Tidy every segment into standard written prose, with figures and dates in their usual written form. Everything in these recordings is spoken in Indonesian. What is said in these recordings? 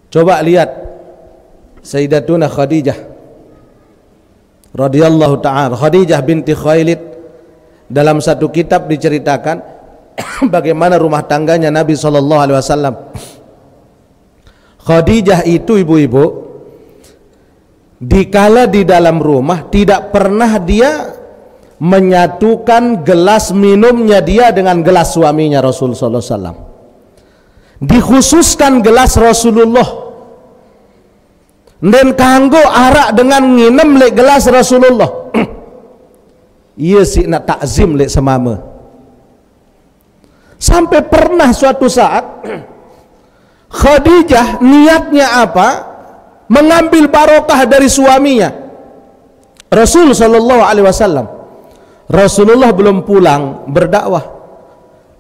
Coba lihat Sayyidatuna Khadijah radhiyallahu ta'ala, Khadijah binti Khuwailid. Dalam satu kitab diceritakan bagaimana rumah tangganya Nabi SAW. Khadijah itu ibu-ibu, dikala di dalam rumah tidak pernah dia menyatukan gelas minumnya dia dengan gelas suaminya Rasul sallallahu alaihi wasallam. Dikhususkan gelas Rasulullah. Dan kanggo arak dengan nginem lek gelas Rasulullah. Iya sih nak takzim lek semama. Sampai pernah suatu saat Khadijah niatnya apa? Mengambil barokah dari suaminya Rasul sallallahu alaihi wasallam. Rasulullah belum pulang berdakwah,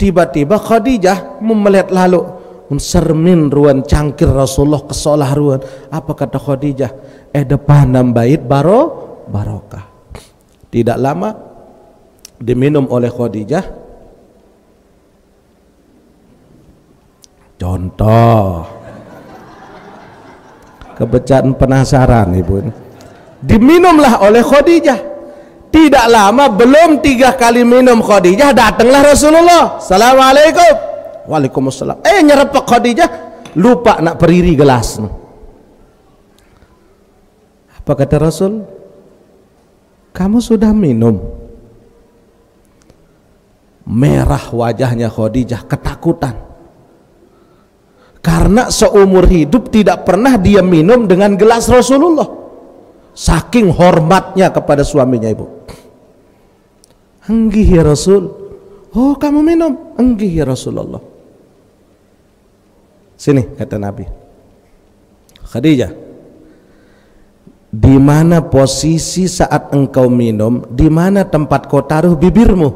tiba-tiba Khadijah melihat lalu sermin ruan cangkir Rasulullah kesolah ruan. Apa kata Khadijah? Depan bait barokah. Tidak lama diminum oleh Khadijah. Contoh kebecaan penasaran ibu, diminumlah oleh Khadijah. Tidak lama, belum 3 kali minum Khadijah, datanglah Rasulullah. Assalamualaikum. Waalaikumsalam. Nyerepek Khadijah, lupa nak periri gelas. Apa kata Rasul? Kamu sudah minum. Merah wajahnya Khadijah, ketakutan. Karena seumur hidup tidak pernah dia minum dengan gelas Rasulullah. Saking hormatnya kepada suaminya ibu. Enggih ya Rasul. Oh kamu minum? Enggih ya Rasulullah. Sini kata Nabi. Khadijah, di mana posisi saat engkau minum? Di mana tempat kau taruh bibirmu?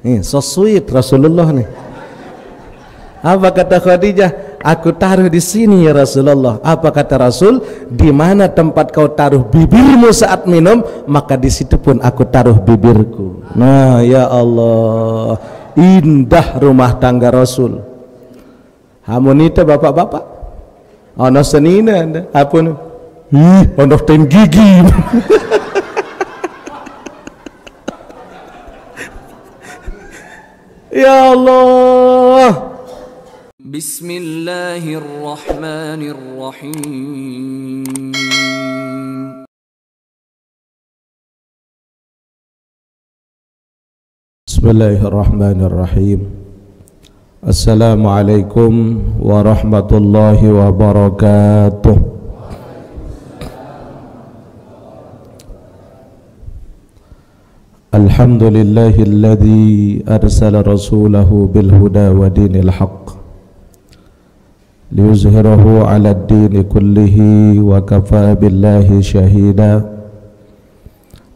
Nih, so sweet Rasulullah nih. Apa kata Khadijah? Aku taruh di sini ya Rasulullah. Apa kata Rasul? Di mana tempat kau taruh bibirmu saat minum, maka di situ pun aku taruh bibirku. Nah, ya Allah, indah rumah tangga Rasul. Hamonita bapak-bapak. Ono senina anda. Apa nih? Ono ten gigi. Ya Allah. Bismillahirrahmanirrahim. Bismillahirrahmanirrahim. Assalamualaikum warahmatullahi wabarakatuh. Alhamdulillahilladzi arsala rasulahu bil huda wa dinil haqq liyuzhirahu 'ala ad-dini kullihi wa kafa billahi shahida.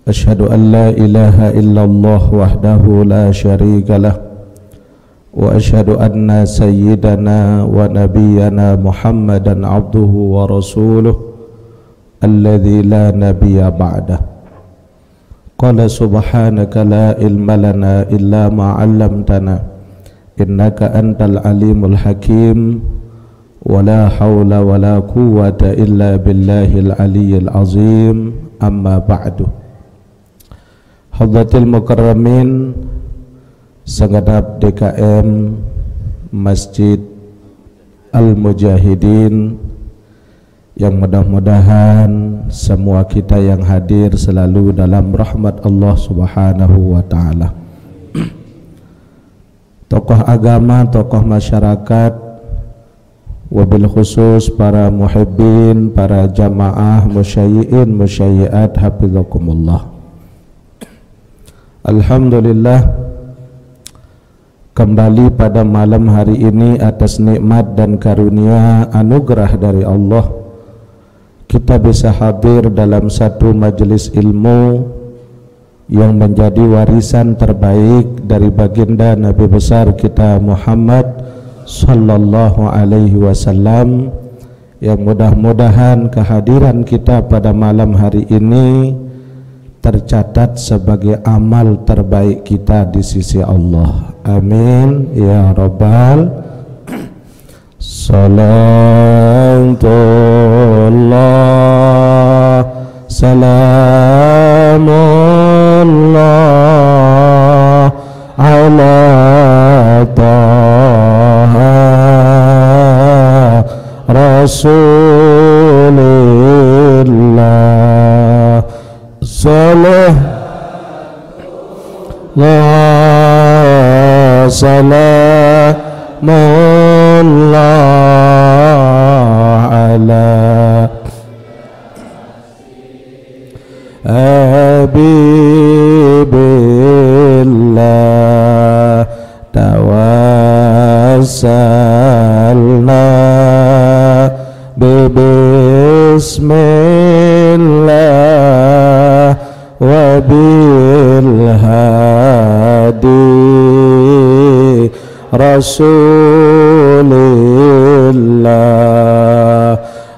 Asyhadu an la ilaha illallah wahdahu la syarika lah wa asyhadu anna sayyidana wa nabiyyana Muhammadan abduhu wa rasuluh alladzi la nabiyya ba'dah. Qala subhanaka la ilma lana illa ma 'allamtana innaka antal alimul hakim. Wala hawla wala quwwata illa billahil aliyyil azim. Amma ba'du. Hadratil mukarramin, segenap DKM Masjid Al-Mujahidin, yang mudah-mudahan semua kita yang hadir selalu dalam rahmat Allah Subhanahu wa ta'ala. Tokoh agama, tokoh masyarakat, wabil khusus para muhibbin, para jamaah, musyayyi'in, musyayyi'at, hafizakumullah. Alhamdulillah, kembali pada malam hari ini atas nikmat dan karunia anugerah dari Allah, kita bisa hadir dalam satu majelis ilmu yang menjadi warisan terbaik dari baginda Nabi besar kita Muhammad sallallahu alaihi wasallam, yang mudah-mudahan kehadiran kita pada malam hari ini tercatat sebagai amal terbaik kita di sisi Allah. Amin ya rabbal. Salatullah salamullah ala taha rasulillah salamullah ala habibillah tawassalna bismillah wa bil hadi rasulillah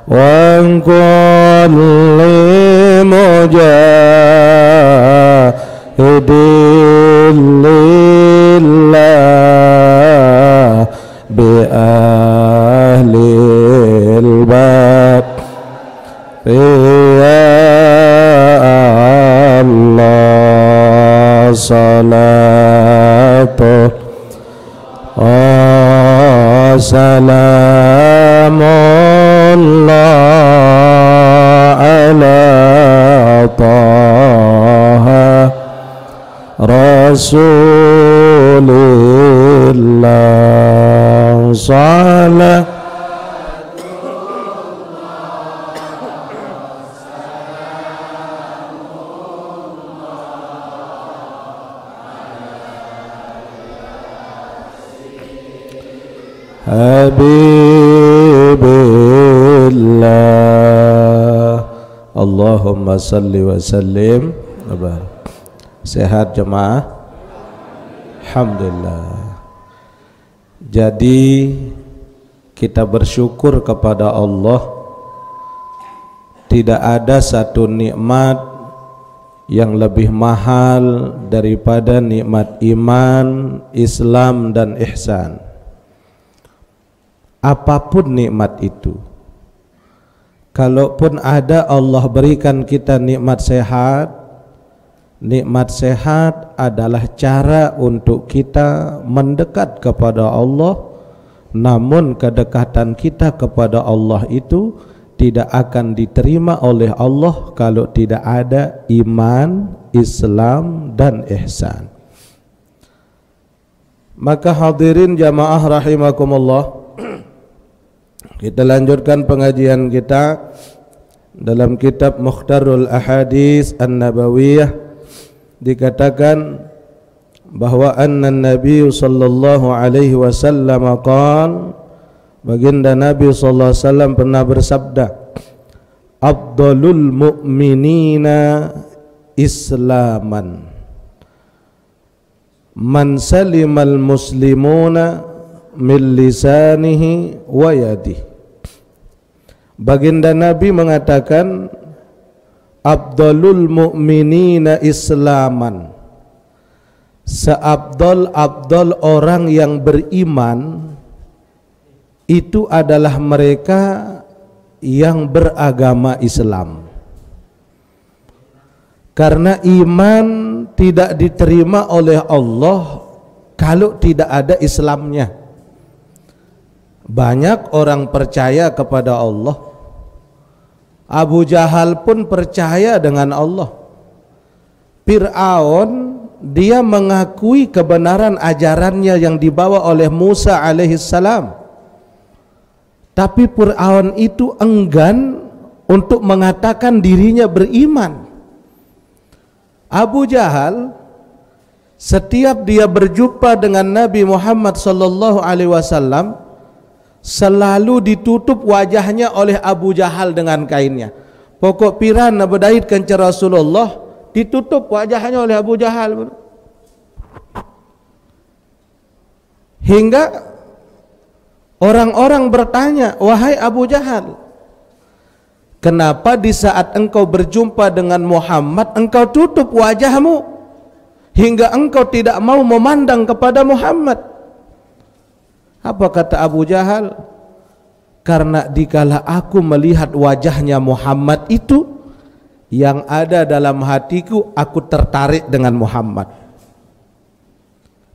wa kulli mujahidin lillah bi ahlil bab ya Allah salatu salamullah ala taha rasulillah salat habibillah Allahumma salli wa sallim. Sehat jemaah? Alhamdulillah. Jadi kita bersyukur kepada Allah, tidak ada satu nikmat yang lebih mahal daripada nikmat iman, Islam dan ihsan. Apapun nikmat itu, kalaupun ada Allah berikan kita nikmat sehat, nikmat sehat adalah cara untuk kita mendekat kepada Allah. Namun kedekatan kita kepada Allah itu tidak akan diterima oleh Allah kalau tidak ada iman, Islam dan ihsan. Maka hadirin jamaah rahimakumullah, kita lanjutkan pengajian kita dalam kitab Mukhtarul Ahadits An-Nabawiyah. Dikatakan bahwa anna Nabi sallallahu alaihi wasallam qala, baginda Nabi sallallahu alaihi wasallam pernah bersabda, afdalul mu'minina islaman man salimal muslimuna min lisanihi wa yadihi. Baginda Nabi mengatakan afdalul mu'minina islaman, seabdal-abdal orang yang beriman itu adalah mereka yang beragama Islam. Karena iman tidak diterima oleh Allah kalau tidak ada Islamnya. Banyak orang percaya kepada Allah. Abu Jahal pun percaya dengan Allah. Fir'aun dia mengakui kebenaran ajarannya yang dibawa oleh Musa alaihissalam. Tapi Fir'aun itu enggan untuk mengatakan dirinya beriman. Abu Jahal setiap dia berjumpa dengan Nabi Muhammad sallallahu alaihi wasallam selalu ditutup wajahnya oleh Abu Jahal dengan kainnya. Pokok piran berdait kanca Rasulullah ditutup wajahnya oleh Abu Jahal. Hingga orang-orang bertanya, wahai Abu Jahal, kenapa di saat engkau berjumpa dengan Muhammad engkau tutup wajahmu hingga engkau tidak mau memandang kepada Muhammad? Apa kata Abu Jahal? karena dikala aku melihat wajahnya Muhammad itu, yang ada dalam hatiku, aku tertarik dengan Muhammad.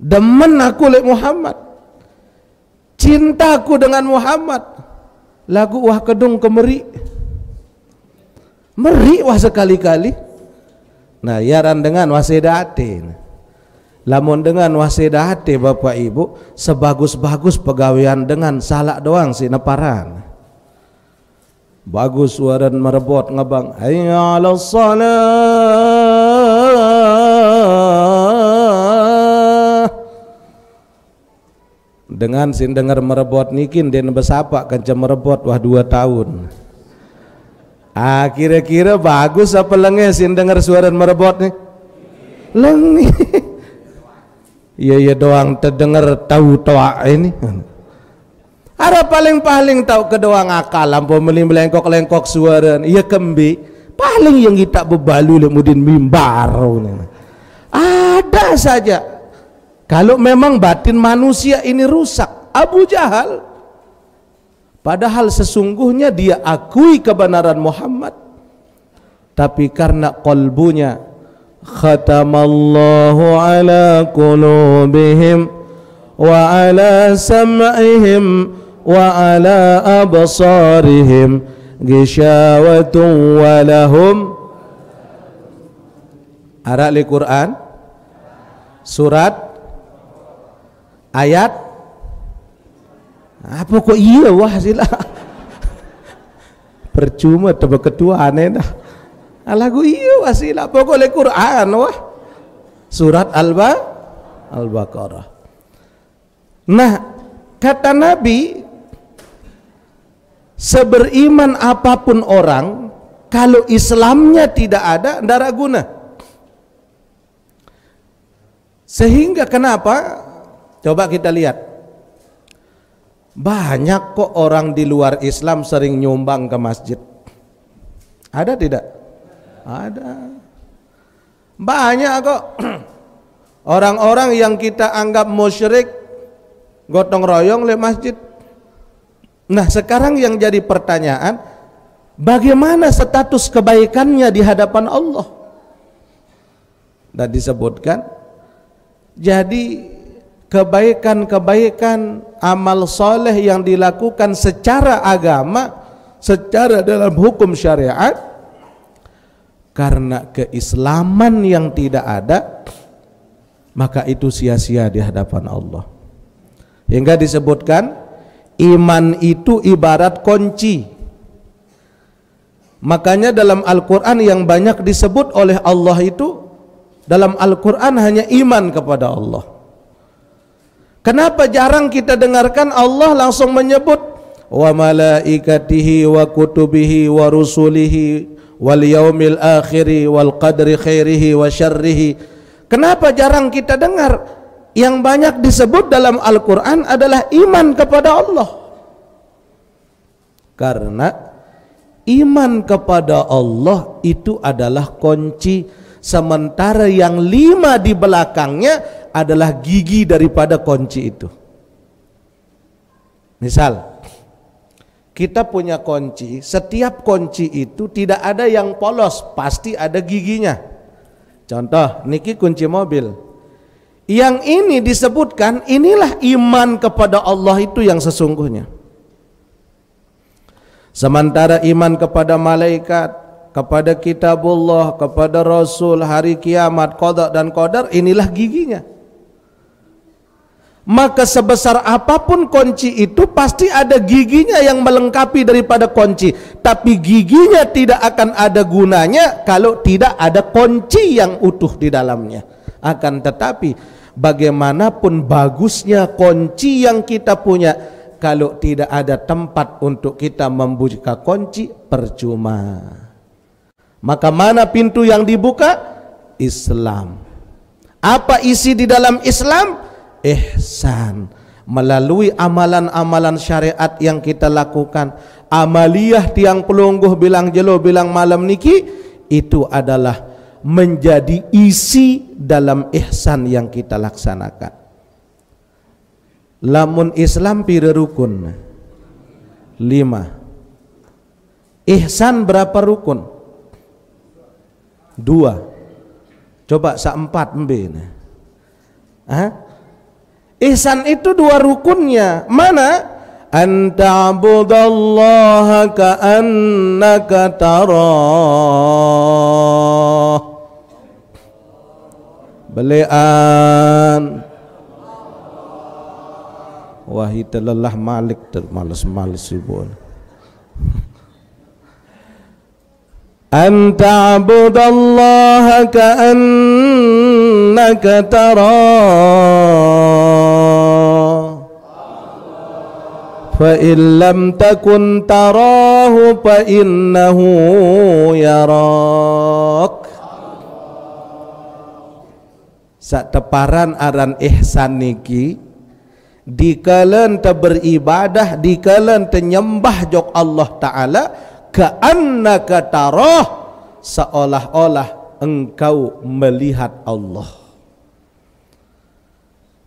Demen aku oleh Muhammad, cintaku dengan Muhammad. Lagu wah kedung kemeri, meri wah sekali-kali. Nah, yaran dengan wasedate. Lamun dengan wasedate Bapak Ibu, sebagus-bagus pegawaian dengan salak doang si neparan. Bagus suara merebot ngebang, hayya 'alas shalah. Dengan sin dengar merebot nikin den besapa kanca merebot wah 2 tahun. Kira-kira bagus apa lengi sin dengar suara merebot nih? Lengi. Iya doang terdengar tahu toa ini. Ada paling tahu kedoang akal lampu melengkok suara iya kembi paling yang kita bebalu lemudin mimbar. Ada saja. Kalau memang batin manusia ini rusak, Abu Jahal, padahal sesungguhnya dia akui kebenaran Muhammad, tapi karena qalbunya khatamallahu ala qulubihim wa ala sam'ihim wa ala absarihim ghishawatun wa lahum. Ara li Quran surat ayat apa kok iya wah sila percuma tebe ketua aneh dah lagu iya wah sila pokoknya Quran wah surat Al-Baqarah. Nah, kata Nabi, seberiman apapun orang, kalau Islamnya tidak ada, tidak guna. Sehingga kenapa? Coba kita lihat, banyak kok orang di luar Islam sering nyumbang ke masjid. Ada tidak? Ada. Banyak kok orang-orang yang kita anggap musyrik gotong royong le masjid. Nah, sekarang yang jadi pertanyaan, bagaimana status kebaikannya di hadapan Allah? Dan disebutkan, jadi kebaikan-kebaikan amal soleh yang dilakukan secara agama, secara dalam hukum syariat, karena keislaman yang tidak ada, maka itu sia-sia di hadapan Allah. Hingga disebutkan, iman itu ibarat kunci. Makanya dalam Al-Quran yang banyak disebut oleh Allah itu, dalam Al-Quran hanya iman kepada Allah. Kenapa jarang kita dengarkan Allah langsung menyebut wa malaikatihi wa kutubihi wa rusulihi wal yaumil akhiri wal qadri khairihi wa syarrihi? Kenapa jarang kita dengar? Yang banyak disebut dalam Al-Quran adalah iman kepada Allah. Karena iman kepada Allah itu adalah kunci, sementara yang 5 di belakangnya adalah gigi daripada kunci itu. Misal, kita punya kunci, setiap kunci itu tidak ada yang polos, pasti ada giginya. Contoh, niki kunci mobil. Yang ini disebutkan, inilah iman kepada Allah itu yang sesungguhnya. Sementara iman kepada malaikat, kepada kitabullah, kepada rasul, hari kiamat, qada dan qadar, inilah giginya. Maka sebesar apapun kunci itu pasti ada giginya yang melengkapi daripada kunci, tapi giginya tidak akan ada gunanya kalau tidak ada kunci yang utuh di dalamnya. Akan tetapi bagaimanapun bagusnya kunci yang kita punya, kalau tidak ada tempat untuk kita membuka kunci, percuma. Maka mana pintu yang dibuka? Islam. Apa isi di dalam Islam? Ihsan. Melalui amalan-amalan syariat yang kita lakukan, amaliyah tiang pelungguh bilang jelo bilang malam niki, itu adalah menjadi isi dalam ihsan yang kita laksanakan. Lamun Islam pira rukun? 5. Ihsan berapa rukun? 2. Coba sa-4 ini. Ihsan itu 2 rukunnya. Mana? An ta'budallaha ka'annaka tarah. Belian wahai telelah malik termales-males ibu. An ta'budallaha ka'annaka tarah fa in lam takun tarahu fa innahu yarak. Sak teparan aran ihsan niki dikalen te beribadah, dikalen te nyembah jok Allah Ta'ala ka'annaka tarah, seolah-olah engkau melihat Allah.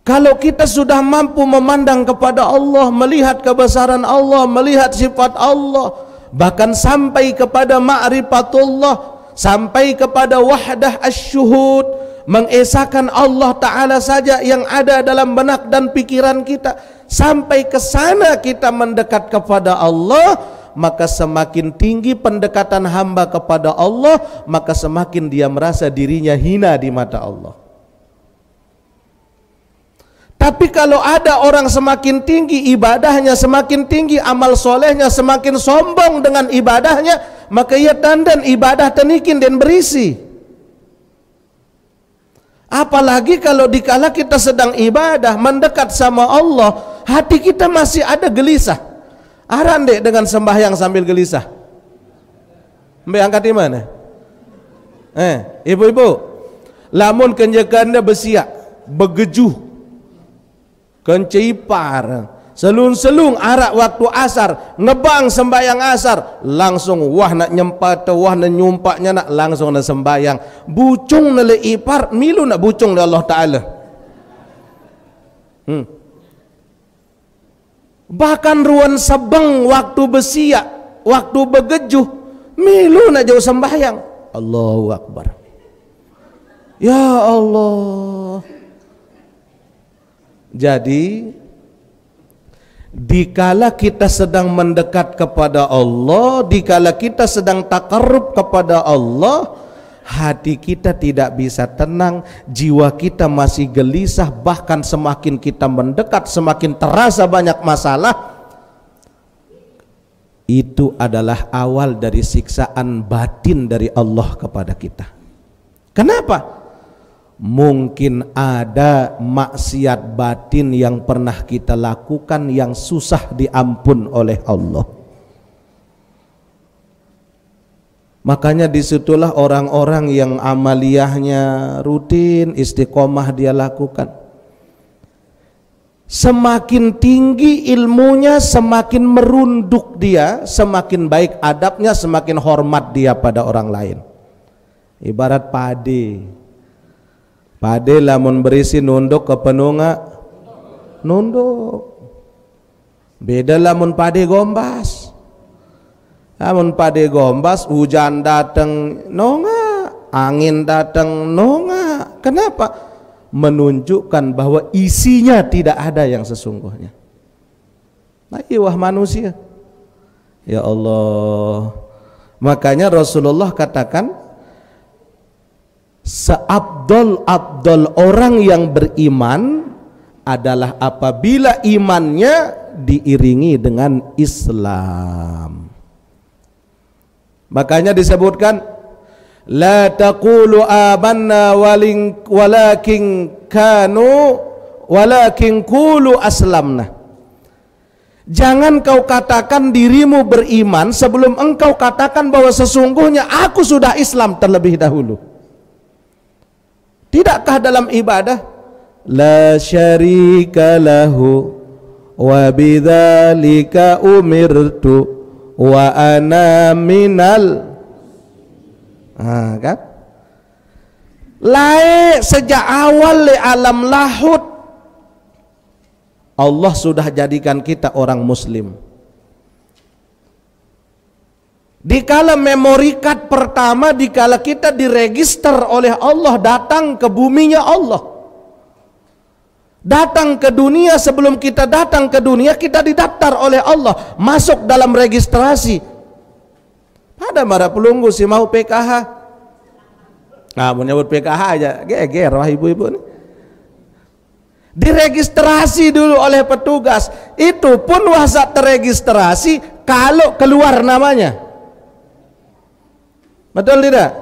Kalau kita sudah mampu memandang kepada Allah, melihat kebesaran Allah, melihat sifat Allah, bahkan sampai kepada ma'rifatullah, sampai kepada wahdah asyuhud, mengesahkan Allah Ta'ala saja yang ada dalam benak dan pikiran kita, sampai ke sana kita mendekat kepada Allah, maka semakin tinggi pendekatan hamba kepada Allah, maka semakin dia merasa dirinya hina di mata Allah. Tapi kalau ada orang semakin tinggi ibadahnya, semakin tinggi amal solehnya, semakin sombong dengan ibadahnya, maka ia dandan ibadah tenikin dan berisi. Apalagi kalau dikala kita sedang ibadah, mendekat sama Allah, hati kita masih ada gelisah. Aran dek dengan sembahyang sambil gelisah. Mbak angkat di mana? Ibu-ibu, lamun kenjekanda besiak, begejuh, kencipar, selung-selung arak waktu asar, ngebang sembayang asar, langsung wah nak nyempat, wah nak nyumpaknya nak langsung nak sembayang, bucung nak ipar, milu nak bucung dari Allah Ta'ala. Bahkan ruan sebeng waktu besiak, waktu begejuh, milu nak jauh sembayang. Allahu Akbar. Ya Allah. Jadi dikala kita sedang mendekat kepada Allah, dikala kita sedang takarrub kepada Allah, hati kita tidak bisa tenang, jiwa kita masih gelisah, bahkan semakin kita mendekat semakin terasa banyak masalah. Itu adalah awal dari siksaan batin dari Allah kepada kita. Kenapa? Mungkin ada maksiat batin yang pernah kita lakukan yang susah diampun oleh Allah. Makanya disitulah orang-orang yang amaliyahnya rutin, istiqomah dia lakukan. Semakin tinggi ilmunya, semakin merunduk dia, semakin baik adabnya, semakin hormat dia pada orang lain. Ibarat padi. Pade lamun berisi nunduk ke penunga, nunduk. Beda lamun pade gombas. Lamun pade gombas, hujan datang nonga, angin datang nonga. Kenapa? Menunjukkan bahwa isinya tidak ada yang sesungguhnya. Nah, wah manusia. Ya Allah. Makanya Rasulullah katakan, seabdol-abdol orang yang beriman adalah apabila imannya diiringi dengan Islam. Makanya disebutkan, la taqulu amanna walakin qulu aslamna. Jangan kau katakan dirimu beriman sebelum engkau katakan bahwa sesungguhnya aku sudah Islam terlebih dahulu. Tidakkah dalam ibadah la syarika lahu wa bidzalika umirtu wa ana minal kan? Lae sejak awal le alam lahut Allah sudah jadikan kita orang muslim. Dikala memory card pertama, dikala kita diregister oleh Allah, datang ke buminya Allah, datang ke dunia. Sebelum kita datang ke dunia, kita didaftar oleh Allah, masuk dalam registrasi. Ada marah pelunggu si mau PKH, nah menyebut PKH aja geger wah ibu-ibu nih. Diregistrasi dulu oleh petugas. Itu pun wasa terregistrasi kalau keluar namanya. Betul tidak?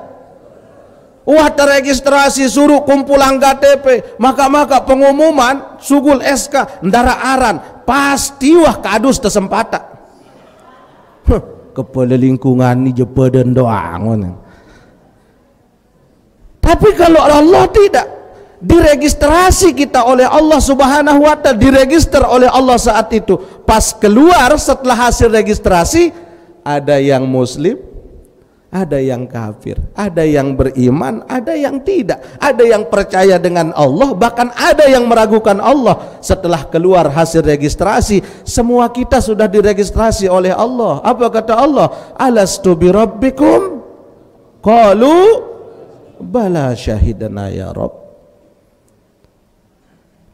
Wah terregistrasi suruh kumpulan KTP, maka pengumuman sugul SK ndara aran pasti wah kadus tesempata. Kepala lingkungan ni jepedan doang. Tapi kalau Allah tidak, diregistrasi kita oleh Allah Subhanahu wa ta'ala, diregister oleh Allah saat itu. Pas keluar setelah hasil registrasi, ada yang muslim, ada yang kafir, ada yang beriman, ada yang tidak, ada yang percaya dengan Allah, bahkan ada yang meragukan Allah. Setelah keluar hasil registrasi, semua kita sudah diregistrasi oleh Allah. Apa kata Allah? Alastu birabbikum? Qalu bala syahidana ya Rabb.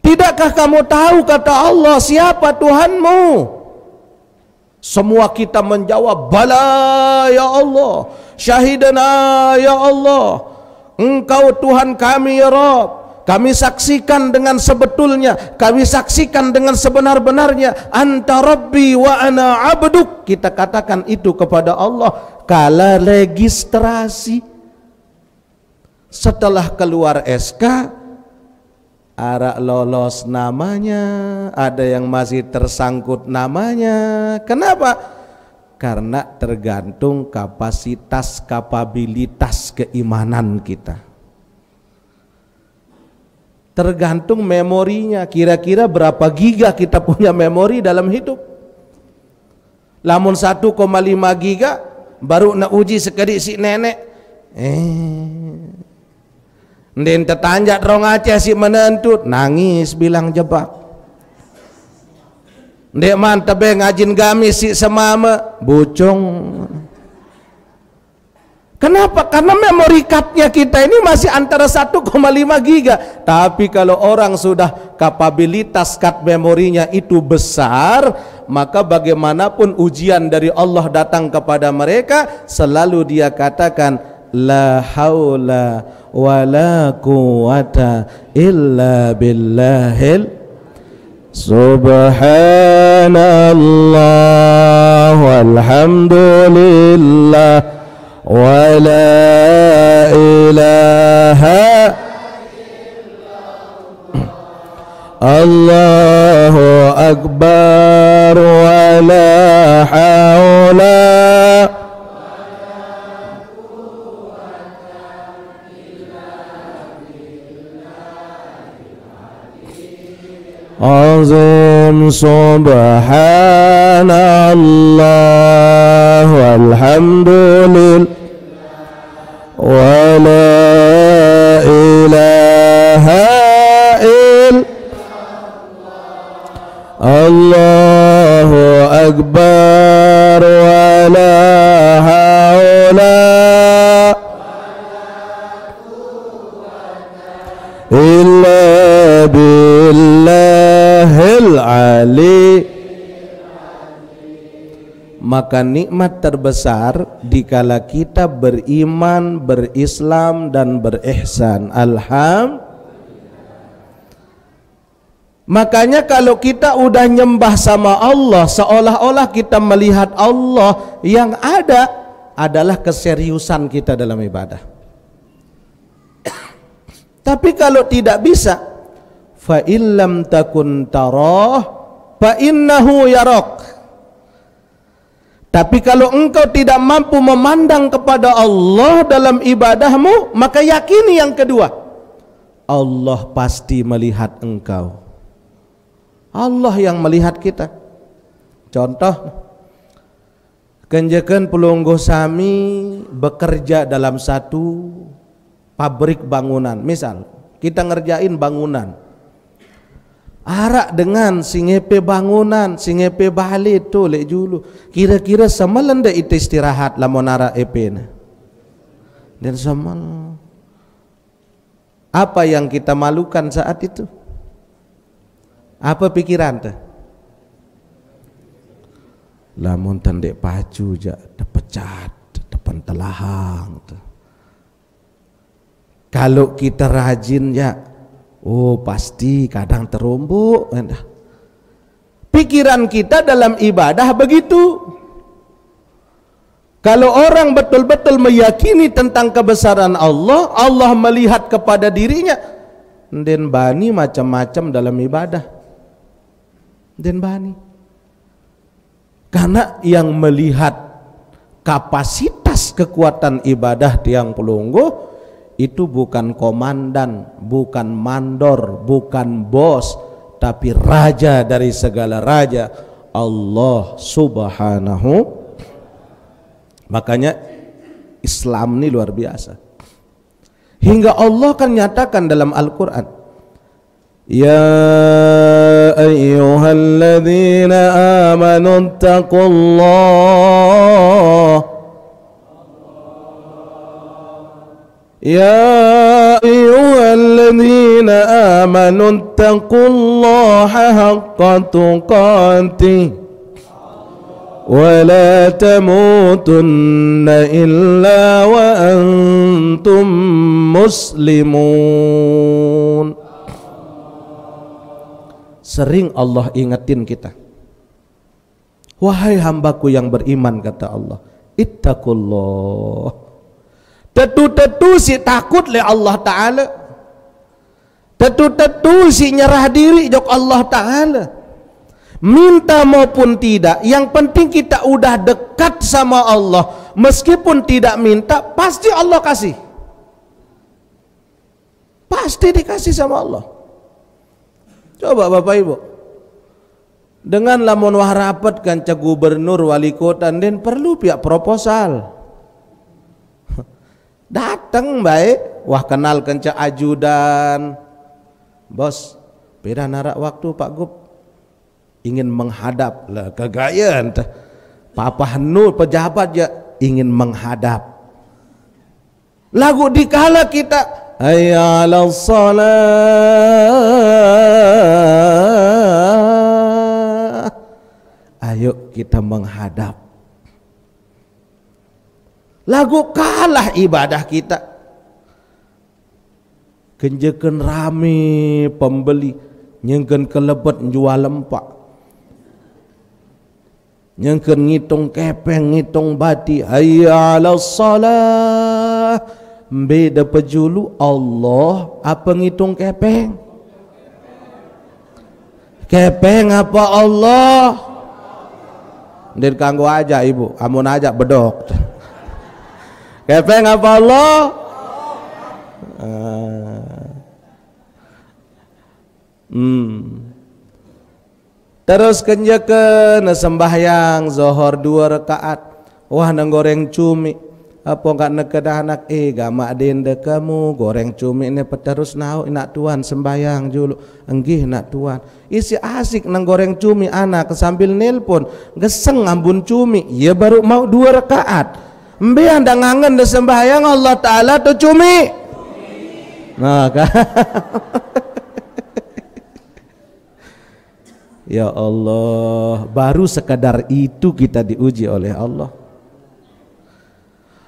Tidakkah kamu tahu, kata Allah, siapa Tuhanmu? Semua kita menjawab, bala ya Allah, syahidana ya Allah, Engkau Tuhan kami ya Rabb. Kami saksikan dengan sebetulnya, kami saksikan dengan sebenar-benarnya, Anta Rabbi wa ana abduk. Kita katakan itu kepada Allah kala registrasi. Setelah keluar SK, arak lolos namanya, ada yang masih tersangkut namanya. Kenapa? Karena tergantung kapabilitas keimanan kita, tergantung memorinya. Kira-kira berapa giga kita punya memori dalam hidup. Lamun 1,5 giga baru nak uji sekedik si nenek, ndin tetanjat rong Aceh si menentut, nangis bilang jebak. Ndek man tebe ngajin gamis si semama, bucung. Kenapa? Karena memori cardnya kita ini masih antara 1,5 giga. Tapi kalau orang sudah kapabilitas card memorinya itu besar, maka bagaimanapun ujian dari Allah datang kepada mereka, selalu dia katakan la haula wala quwata illa billahil subhanallah walhamdulillah wala ilaha Allahu akbar wala haula azim subhanallah walhamdulillah wa la ilaha illallah Allahu akbar wa la haula illa billahil ali. Maka nikmat terbesar dikala kita beriman, berislam dan berihsan. Makanya kalau kita udah nyembah sama Allah, seolah-olah kita melihat Allah, yang ada adalah keseriusan kita dalam ibadah. Tapi kalau tidak bisa, fa illam takun tarah fa innahu yarak. Tapi kalau engkau tidak mampu memandang kepada Allah dalam ibadahmu, maka yakini yang kedua, Allah pasti melihat engkau. Allah yang melihat kita. Contoh, kenjekan pelungguh sami bekerja dalam satu pabrik bangunan. Misal kita ngerjain bangunan, Arak dengan singepe bangunan, singepe balik tu lek julu. Kira-kira semalan dah itu istirahat lamun arak epe na. Dan semal. Apa yang kita malukan saat itu? Apa pikiran tu? Lamun tandek pacu ja terpecat depan telahang tu. Kalau kita rajin ya, oh pasti kadang terumbuk. Pikiran kita dalam ibadah begitu. Kalau orang betul-betul meyakini tentang kebesaran Allah, Allah melihat kepada dirinya, den bani macam-macam dalam ibadah. Den bani. Karena yang melihat kapasitas kekuatan ibadah tiang pelunggu itu bukan komandan, bukan mandor, bukan bos, tapi raja dari segala raja, Allah Subhanahu. Makanya Islam ini luar biasa. Hingga Allah kan nyatakan dalam Al-Quran, ya ayyuhalladzina amanu taqullah. Ya ayyuhalladzina amanu taqullaha haqqa tuqatih wa la tamutunna illa wa antum muslimun. Sering Allah ingetin kita, wahai hambaku yang beriman, kata Allah, ittaqullah. Tetu-tetu si takut le Allah Ta'ala, tetu-tetu si nyerah diri jok Allah Ta'ala. Minta maupun tidak, yang penting kita udah dekat sama Allah. Meskipun tidak minta, pasti Allah kasih. Pasti dikasih sama Allah. Coba Bapak Ibu, dengan lamun wah rapat kanca gubernur wali kota, dan perlu pihak proposal. Datang baik, wah kenal kenca ajudan, bos, beda narak waktu Pak Gub ingin menghadap lah kegayaan Papa Nur pejabat ya ingin menghadap. Lagu dikala kita hayya 'alas shalah, ayo kita menghadap. Lagu kalah ibadah kita, kenjekan rame pembeli, nyengken kelebet jual lempak, nyengken ngitung kepeng, ngitung bati, hayya 'alas shalah. Beda pejulu Allah apa ngitung kepeng? Kepeng apa Allah? Ndir kanggo aja ibu, amun aja bedok. Kepeng apa Allah? Terus kenjakan sembahyang zohor 2 rakaat, wah nang goreng cumi, apa enggak nekedah anak mak dende kamu goreng cumi ini peterus nau nak tuan sembahyang julu, enggih nak tuan. Isi asik nang goreng cumi anak sambil nelpon, geseng ngambun cumi, ya baru mau 2 rakaat. Mbe anda ngangen de sembahyang Allah Ta'ala tu cumi. Nah kan. Ya Allah, baru sekadar itu kita diuji oleh Allah.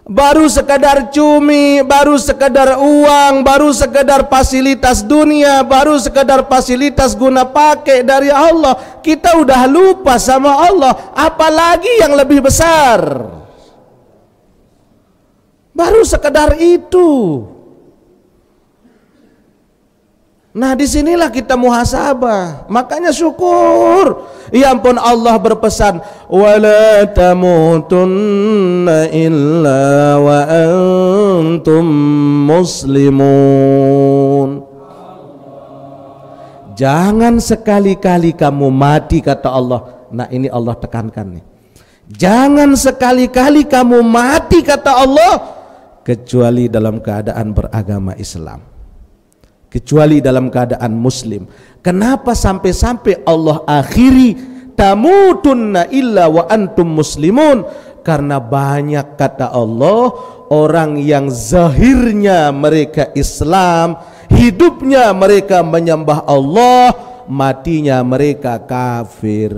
Baru sekadar cumi, baru sekadar uang, baru sekadar fasilitas dunia, baru sekadar fasilitas guna pakai dari Allah, kita udah lupa sama Allah, apalagi yang lebih besar. Baru sekedar itu. Nah disinilah kita muhasabah. Makanya syukur. Ya ampun, Allah berpesan, wala tamutunna illa wa antum muslimun. Jangan sekali-kali kamu mati, kata Allah. Nah ini Allah tekankan nih. Jangan sekali-kali kamu mati, kata Allah, kecuali dalam keadaan beragama Islam. kecuali dalam keadaan muslim. Kenapa sampai-sampai Allah akhiri tamutunna illa wa antum muslimun? Karena banyak, kata Allah, orang yang zahirnya mereka Islam, hidupnya mereka menyembah Allah, matinya mereka kafir.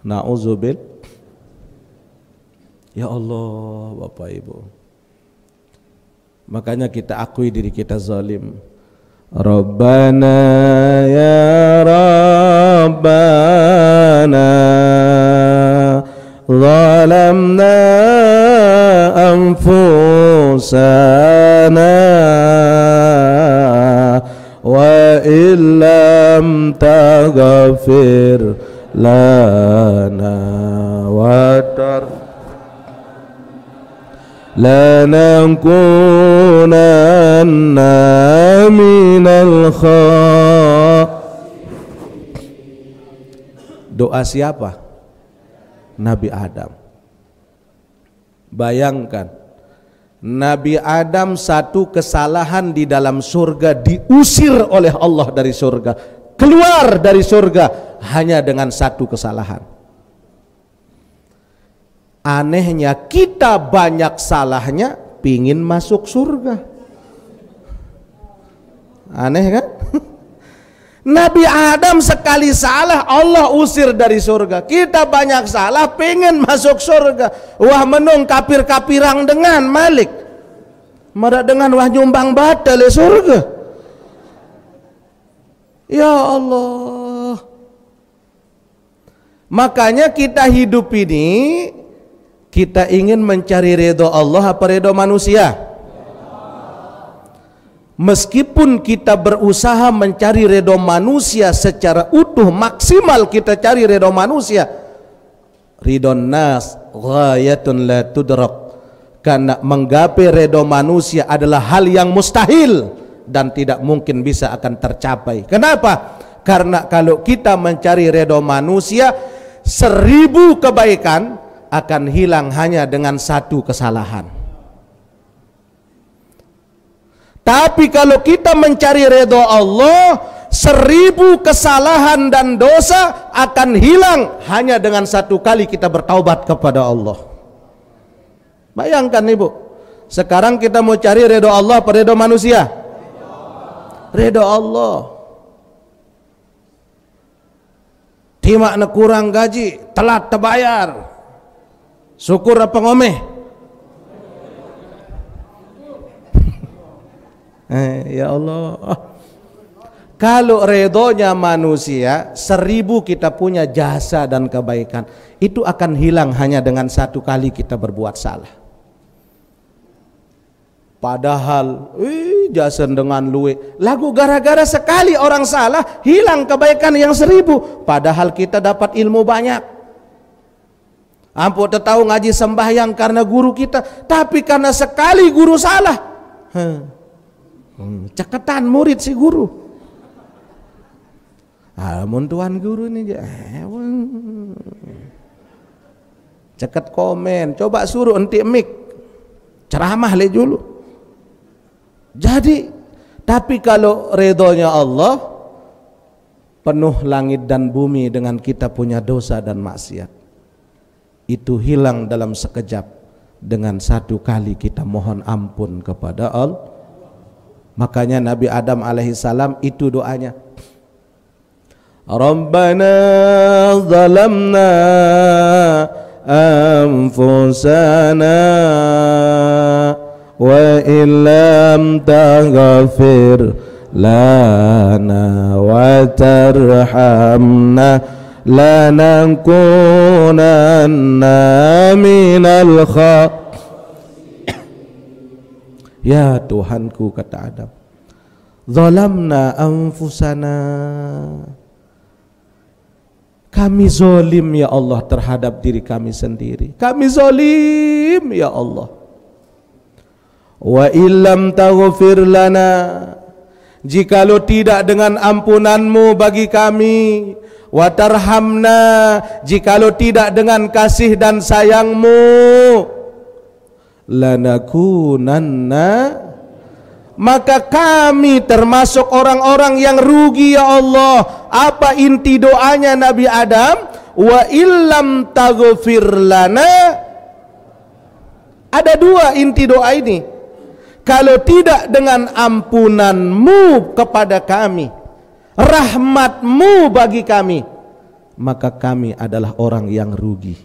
Na'udzubillah. Ya Allah, Bapak Ibu, makanya kita akui diri kita zalim. Rabbana ya Rabbana zalamna anfusana wa illam taghfir lana wa lanakunanna minal Doa siapa? Nabi Adam. Bayangkan, Nabi Adam satu kesalahan di dalam surga diusir oleh Allah dari surga, keluar dari surga hanya dengan satu kesalahan. Anehnya kita banyak salahnya pingin masuk surga. Aneh kan? Nabi Adam sekali salah Allah usir dari surga. Kita banyak salah pengen masuk surga. Wah menung kapir-kapirang dengan Malik. Mereka dengan wah nyumbang batal surga. Ya Allah. Makanya kita hidup ini, kita ingin mencari ridho Allah apa ridho manusia? Meskipun kita berusaha mencari ridho manusia secara utuh, maksimal kita cari ridho manusia, ridho nas ghayatun la tudrak, karena menggapai ridho manusia adalah hal yang mustahil dan tidak mungkin bisa akan tercapai. Kenapa? Karena kalau kita mencari ridho manusia, 1000 kebaikan akan hilang hanya dengan satu kesalahan. Tapi kalau kita mencari ridho Allah, 1000 kesalahan dan dosa akan hilang hanya dengan satu kali kita bertaubat kepada Allah. Bayangkan Ibu, sekarang kita mau cari ridho Allah apa ridho manusia? Ridho Allah. Timak na kurang gaji, telat terbayar, syukur apa ngomeh? Ya Allah. Kalau redonya manusia, 1000 kita punya jasa dan kebaikan, itu akan hilang hanya dengan satu kali kita berbuat salah. Padahal jasa dengan luwe lagu gara-gara sekali orang salah hilang kebaikan yang 1000. Padahal kita dapat ilmu banyak. Ampun tahu ngaji sembahyang karena guru kita, tapi karena sekali guru salah, ceketan murid si guru. Mun tuan guru ini ceket komen, coba suruh enti mik ceramah le dulu. Jadi, tapi kalau ridhonya Allah, penuh langit dan bumi dengan kita punya dosa dan maksiat, itu hilang dalam sekejap dengan satu kali kita mohon ampun kepada Allah. Makanya Nabi Adam alaihissalam itu doanya, Rabbana zalamna anfusana wa illam taghfir lana wa tarhamna lanakunanna minal Ya Tuhanku, kata Adam, zalamna anfusana, kami zolim ya Allah terhadap diri kami sendiri. Kami zolim ya Allah. Wa illam taghfir lana, jikalau tidak dengan ampunanmu bagi kami, wa tarhamna, jikalau tidak dengan kasih dan sayangmu, lanakunanna, maka kami termasuk orang-orang yang rugi ya Allah. Apa inti doanya Nabi Adam? Wa illam taghfir lana. Ada dua inti doa ini. Kalau tidak dengan ampunanmu kepada kami, rahmatmu bagi kami, maka kami adalah orang yang rugi.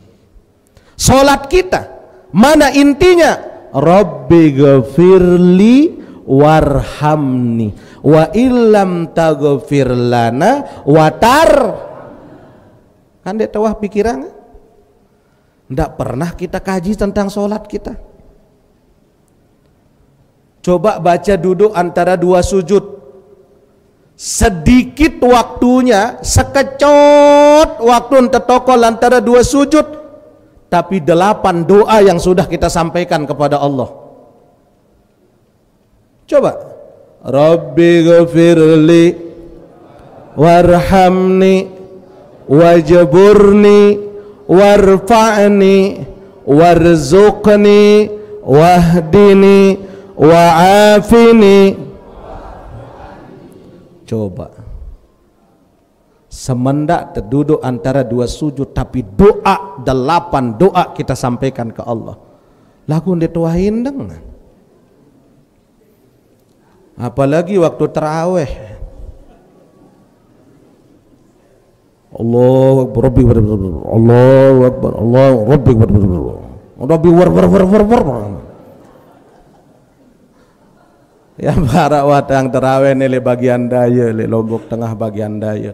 Salat kita, mana intinya? Rabbi ghafirli warhamni wa illam taghfir lana watar. Kan dia tawah pikiran. Tidak pernah kita kaji tentang sholat kita. Coba baca duduk antara dua sujud. Sedikit waktunya, sekecot waktu tertokol antara dua sujud, tapi 8 doa yang sudah kita sampaikan kepada Allah. Coba. Rabbi ghafirli warhamni wajburni warfa'ni warzuqni wahdini wa'afini. Coba, semendak terduduk antara dua sujud, tapi doa 8 doa kita sampaikan ke Allah. Lagu dituahin dengan, apalagi waktu tarawih. Allahu Akbar, Rabbi Allahu Akbar, Allahu Rabbi Rabbi war. Ya para watang terawih nilai bagian daya, le Lombok Tengah bagian daya.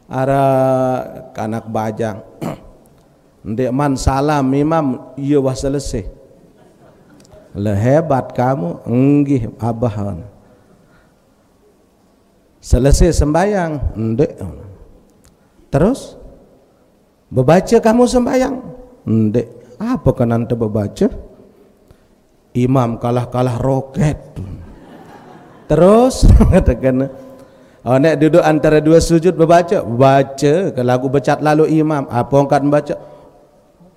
Ara kanak bajang. Ndek man salam imam iya wah selesai. Le hebat kamu, enggih abah. Selesai sembayang, ndek. Terus bebaca kamu sembahyang, ndek. Apa kan anda bebaca? Imam kalah roket. Terus katakan, oh nek duduk antara dua sujud bebaca, baca. Kalau aku becat lalu imam, apa angkat membaca?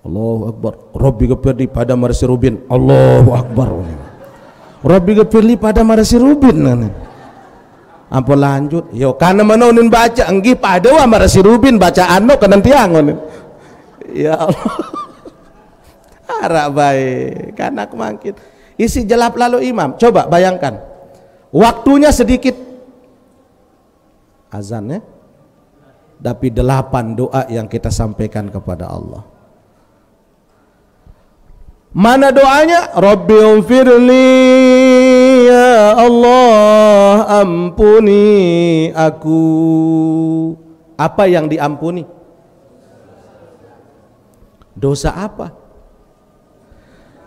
Allahu Akbar, Rabbi ghafirli pada marasi rubin. Allahu Akbar, Rabbi ghafirli pada marasi rubin. Apa lanjut? Yo karena menonin baca, enggih pada wa marasi rubin bacaan no kanan tiangon. Ya Allah. Harap baik, kanak mangkin. Isi jelap lalu imam. Coba bayangkan, waktunya sedikit, azannya, tapi 8 doa yang kita sampaikan kepada Allah. Mana doanya? Rabbi ghfirli ya Allah, ampuni aku. Apa yang diampuni? Dosa apa?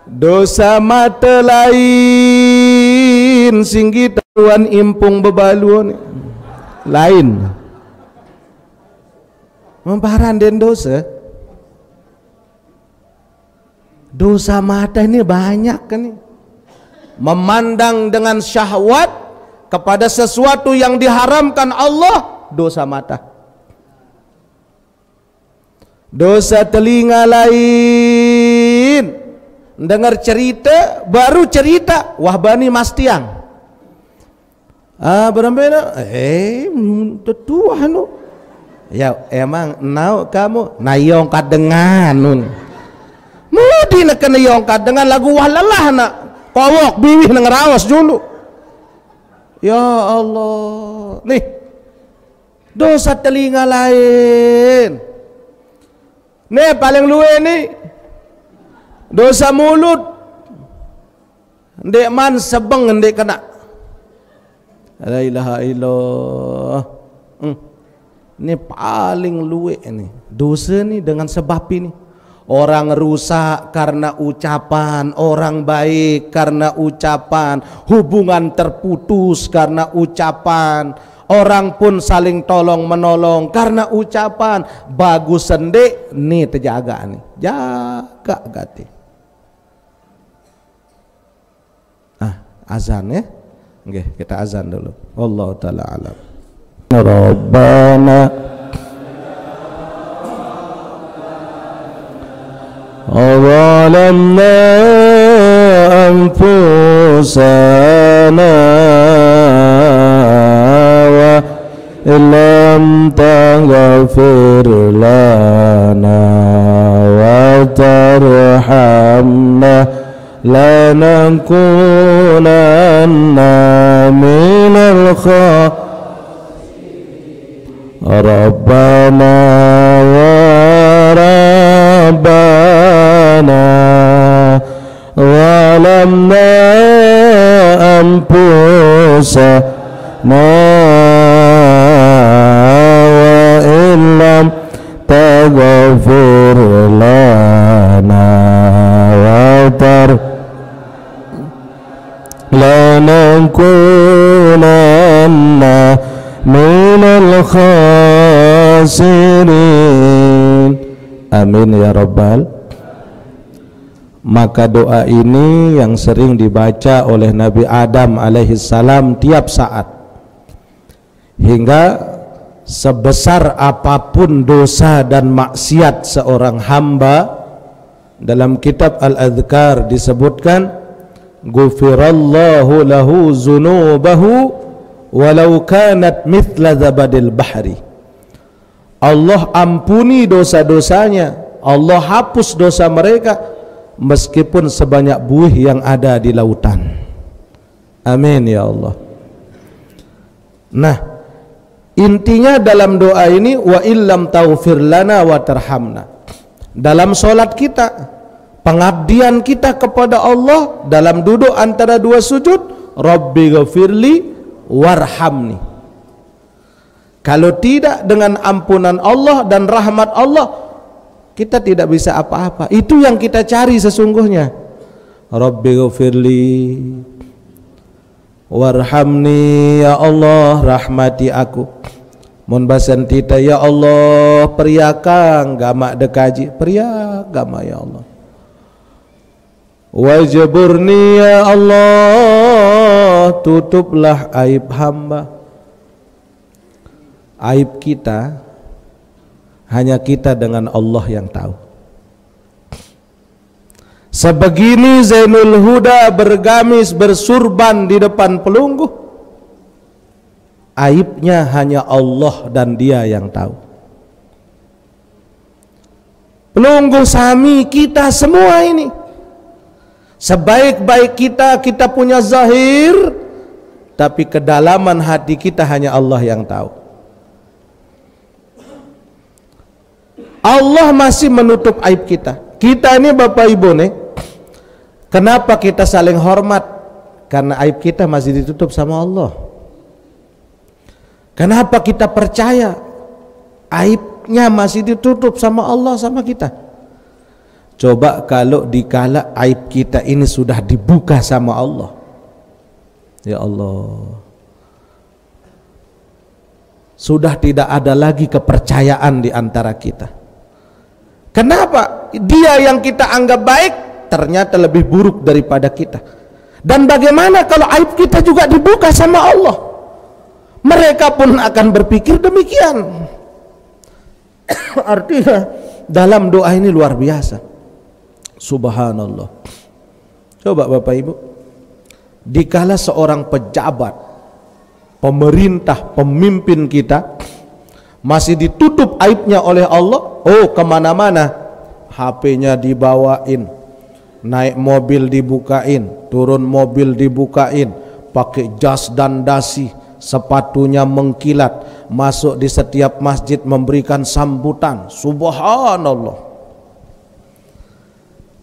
Dosa mata lain singgi tuan impung bebaluan lain memparan den dosa. Dosa mata ini banyak kan nih. Memandang dengan syahwat kepada sesuatu yang diharamkan Allah, dosa mata. Dosa telinga lain, dengar cerita, baru cerita wahbani mas tiang. Berambena, tetua nu. Ya emang nau kamu nayong kadengan nun. Mudi nak kena yong kadengan lagu wahlelah nak. Kawok biwih nang rawas dulu. Ya Allah, nih dosa telinga lain. Nih paling luwe nih dosa mulut. Ndek man sebeng ndek kena. La ilaha illallah. Ini paling luwe ini. Dosa nih dengan sebab ini. Orang rusak karena ucapan, orang baik karena ucapan, hubungan terputus karena ucapan, orang pun saling tolong menolong karena ucapan. Bagus sendek nih terjaga nih, jaga gati. Azan ya, oke kita azan dulu. Wallahu taala alam. Rabbana ظلمنا أنفسنا lana wa illam taghfir lana wa tarhamna lanakunanna minal khasirin. Rabbana wa Rabbana walamna anfusana wa illam taghfir lana wa lanakunanna minal khasirin. Amin ya rabbal. Maka doa ini yang sering dibaca oleh Nabi Adam alaihissalam tiap saat, hingga sebesar apapun dosa dan maksiat seorang hamba, dalam kitab Al-Adhkar disebutkan ghufirallahu lahu zunubahu walau kanat mithla zabadil bahri. Allah ampuni dosa-dosanya, Allah hapus dosa mereka meskipun sebanyak buih yang ada di lautan. Amin ya Allah. Nah, intinya dalam doa ini wa illam taghfir lana wa tarhamna. Dalam solat kita, pengabdian kita kepada Allah dalam duduk antara dua sujud, Rabbi ghafirli warhamni. Kalau tidak dengan ampunan Allah dan rahmat Allah, kita tidak bisa apa-apa. Itu yang kita cari sesungguhnya. Rabbi ghafirli warhamni, ya Allah rahmati aku. Mun basan tita ya Allah periakang gamak dekaji, periak gamak ya Allah. Wajburni ya Allah, tutuplah aib hamba. Aib kita hanya kita dengan Allah yang tahu. Sebegini Zainul Huda bergamis bersurban di depan pelunggu, aibnya hanya Allah dan dia yang tahu. Pelunggu sami kita semua ini, sebaik-baik kita, kita punya zahir, tapi kedalaman hati kita hanya Allah yang tahu. Allah masih menutup aib kita. Kita ini Bapak Ibu nih, kenapa kita saling hormat? Karena aib kita masih ditutup sama Allah. Kenapa kita percaya? Aibnya masih ditutup sama Allah sama kita. Coba kalau dikala aib kita ini sudah dibuka sama Allah, ya Allah, sudah tidak ada lagi kepercayaan di antara kita. Kenapa? Dia yang kita anggap baik ternyata lebih buruk daripada kita. Dan bagaimana kalau aib kita juga dibuka sama Allah? Mereka pun akan berpikir demikian. Artinya dalam doa ini luar biasa. Subhanallah. Coba Bapak Ibu, dikala seorang pejabat, pemerintah, pemimpin kita masih ditutup aibnya oleh Allah, oh kemana-mana HP-nya dibawain, naik mobil dibukain, turun mobil dibukain, pakai jas dan dasi, sepatunya mengkilat, masuk di setiap masjid memberikan sambutan. Subhanallah.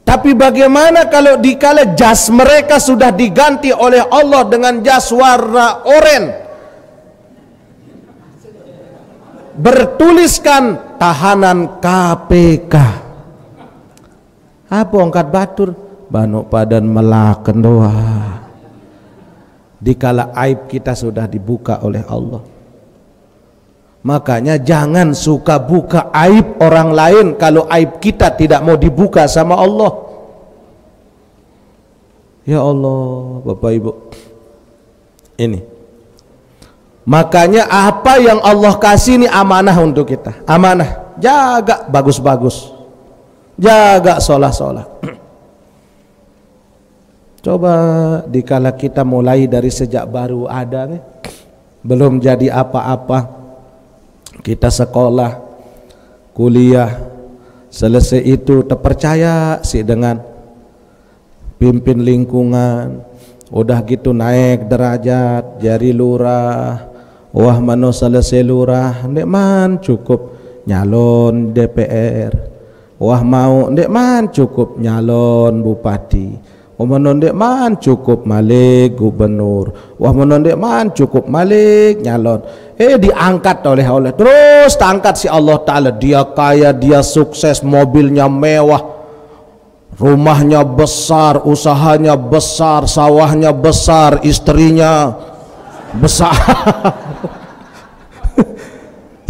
Tapi bagaimana kalau dikala jas mereka sudah diganti oleh Allah dengan jas warna oranye, bertuliskan tahanan KPK? Apa angkat batur banuk padan melaken doa. Dikala aib kita sudah dibuka oleh Allah. Makanya jangan suka buka aib orang lain kalau aib kita tidak mau dibuka sama Allah. Ya Allah, Bapak Ibu, ini makanya apa yang Allah kasih ini amanah untuk kita. Amanah, jaga bagus-bagus, jaga sholah-sholah. Coba dikala kita mulai dari sejak baru ada nih, belum jadi apa-apa, kita sekolah, kuliah, selesai itu terpercaya sih dengan pimpin lingkungan, udah gitu naik derajat jadi lurah, wah mano selesai lurah, ndek man cukup nyalon DPR, wah mau ndek man cukup nyalon bupati, wah mano ndek man cukup malik gubernur, wah mano ndek man cukup malik nyalon, diangkat oleh Allah, terus diangkat si Allah Ta'ala, dia kaya, dia sukses, mobilnya mewah, rumahnya besar, usahanya besar, sawahnya besar, istrinya besar,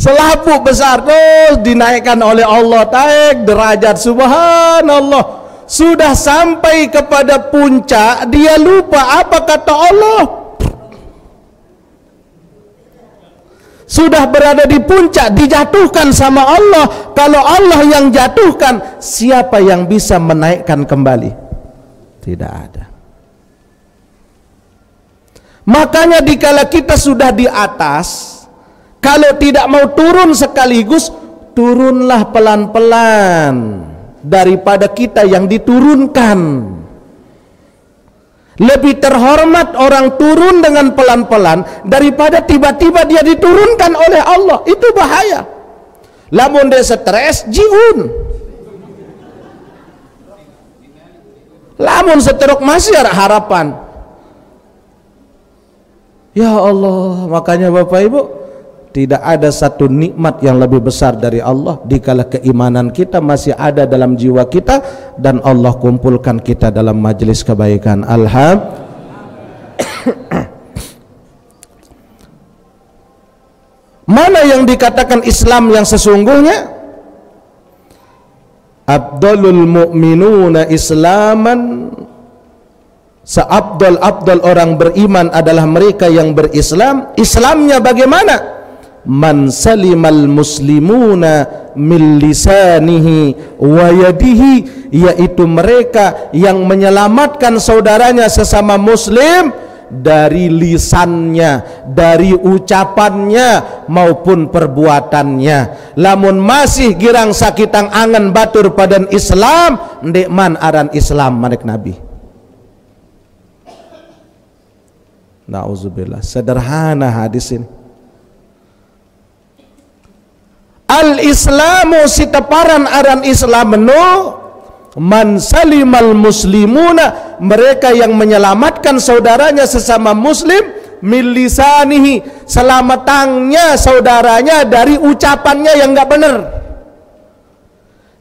selaput besar, terus dinaikkan oleh Allah, naik derajat, subhanallah, sudah sampai kepada puncak, dia lupa apa kata Allah. Sudah berada di puncak, dijatuhkan sama Allah. Kalau Allah yang jatuhkan, siapa yang bisa menaikkan kembali? Tidak ada. Makanya dikala kita sudah di atas, kalau tidak mau turun sekaligus, turunlah pelan-pelan daripada kita yang diturunkan. Lebih terhormat orang turun dengan pelan-pelan daripada tiba-tiba dia diturunkan oleh Allah. Itu bahaya. Lamun dia stres, jiun. Lamun seteruk masih ada harapan. Ya Allah, makanya Bapak Ibu, tidak ada satu nikmat yang lebih besar dari Allah dikala keimanan kita masih ada dalam jiwa kita dan Allah kumpulkan kita dalam majelis kebaikan. Mana yang dikatakan Islam yang sesungguhnya? Abdulul mu'minuna islaman, seabdal orang beriman adalah mereka yang berislam. Islamnya bagaimana? Man salimal muslimuna min lisanihi wa yadihi, yaitu mereka yang menyelamatkan saudaranya sesama muslim dari lisannya, dari ucapannya maupun perbuatannya. Lamun masih girang sakitang angan batur padan Islam, ndek man aran Islam manik Nabi. Nauzubillah. Sederhana hadis ini. Al-Islamu sitaparan aran Islam no man salimal muslimuna, mereka yang menyelamatkan saudaranya sesama muslim, min lisanihi, selamatangnya saudaranya dari ucapannya yang enggak benar.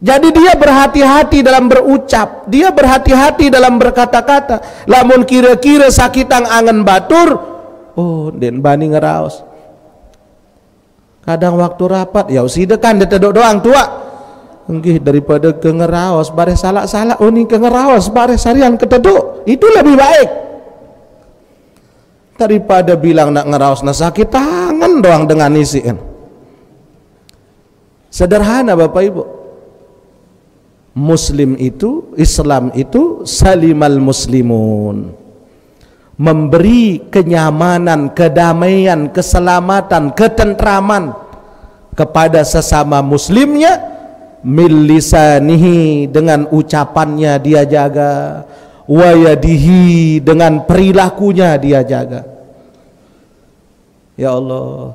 Jadi dia berhati-hati dalam berucap, dia berhati-hati dalam berkata-kata. Lamun kira-kira sakitang angen batur, oh den bani ngeraos. Kadang waktu rapat ya usidekan detedok doang tua enggih daripada ke ngeraos bare salah-salah uning ke ngeraos bare sarian keteduk, itu lebih baik daripada bilang nak ngeraos na sakit tangan doang dengan isiin. Sederhana Bapak Ibu, Muslim itu, Islam itu salimal muslimun, memberi kenyamanan, kedamaian, keselamatan, ketentraman kepada sesama muslimnya, min lisanihi, dengan ucapannya dia jaga, wa yadihi, dengan perilakunya dia jaga. Ya Allah,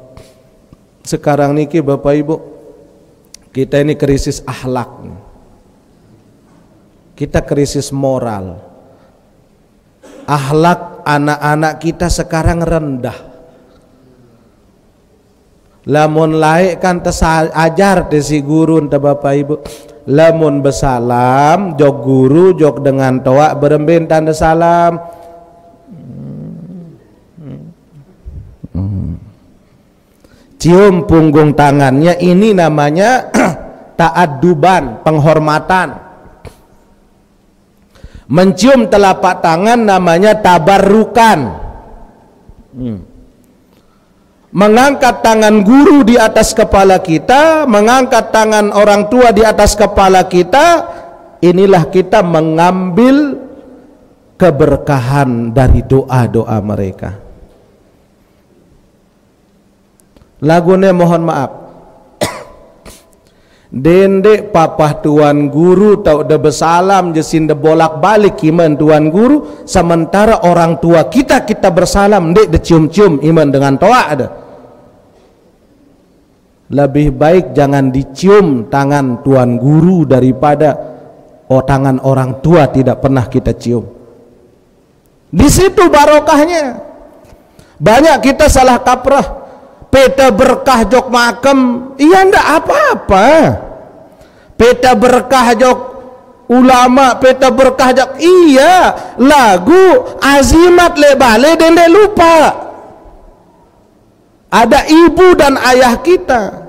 sekarang niki Bapak Ibu, kita ini krisis akhlak, kita krisis moral. Akhlak anak-anak kita sekarang rendah. Lamun laik kan ajar desi guru ente Bapak Ibu. Lamun besalam jog guru jog dengan toa berembin tanda salam. Cium punggung tangannya, ini namanya ta'adduban, penghormatan. Mencium telapak tangan namanya tabarrukan. Mengangkat tangan guru di atas kepala kita, mengangkat tangan orang tua di atas kepala kita, inilah kita mengambil keberkahan dari doa-doa mereka. Lagunya mohon maaf, dendek papah tuan guru tau de bersalam jesin de bolak balik iman tuan guru, sementara orang tua kita bersalam dek de cium-cium iman dengan toa ada. Lebih baik jangan dicium tangan tuan guru daripada tangan orang tua tidak pernah kita cium. Di situ barokahnya. Banyak kita salah kaprah. Peta berkah jok makem, iya ndak apa-apa. Peta berkah jok ulama, peta berkah jok iya lagu azimat le bale dende lupa. Ada ibu dan ayah kita.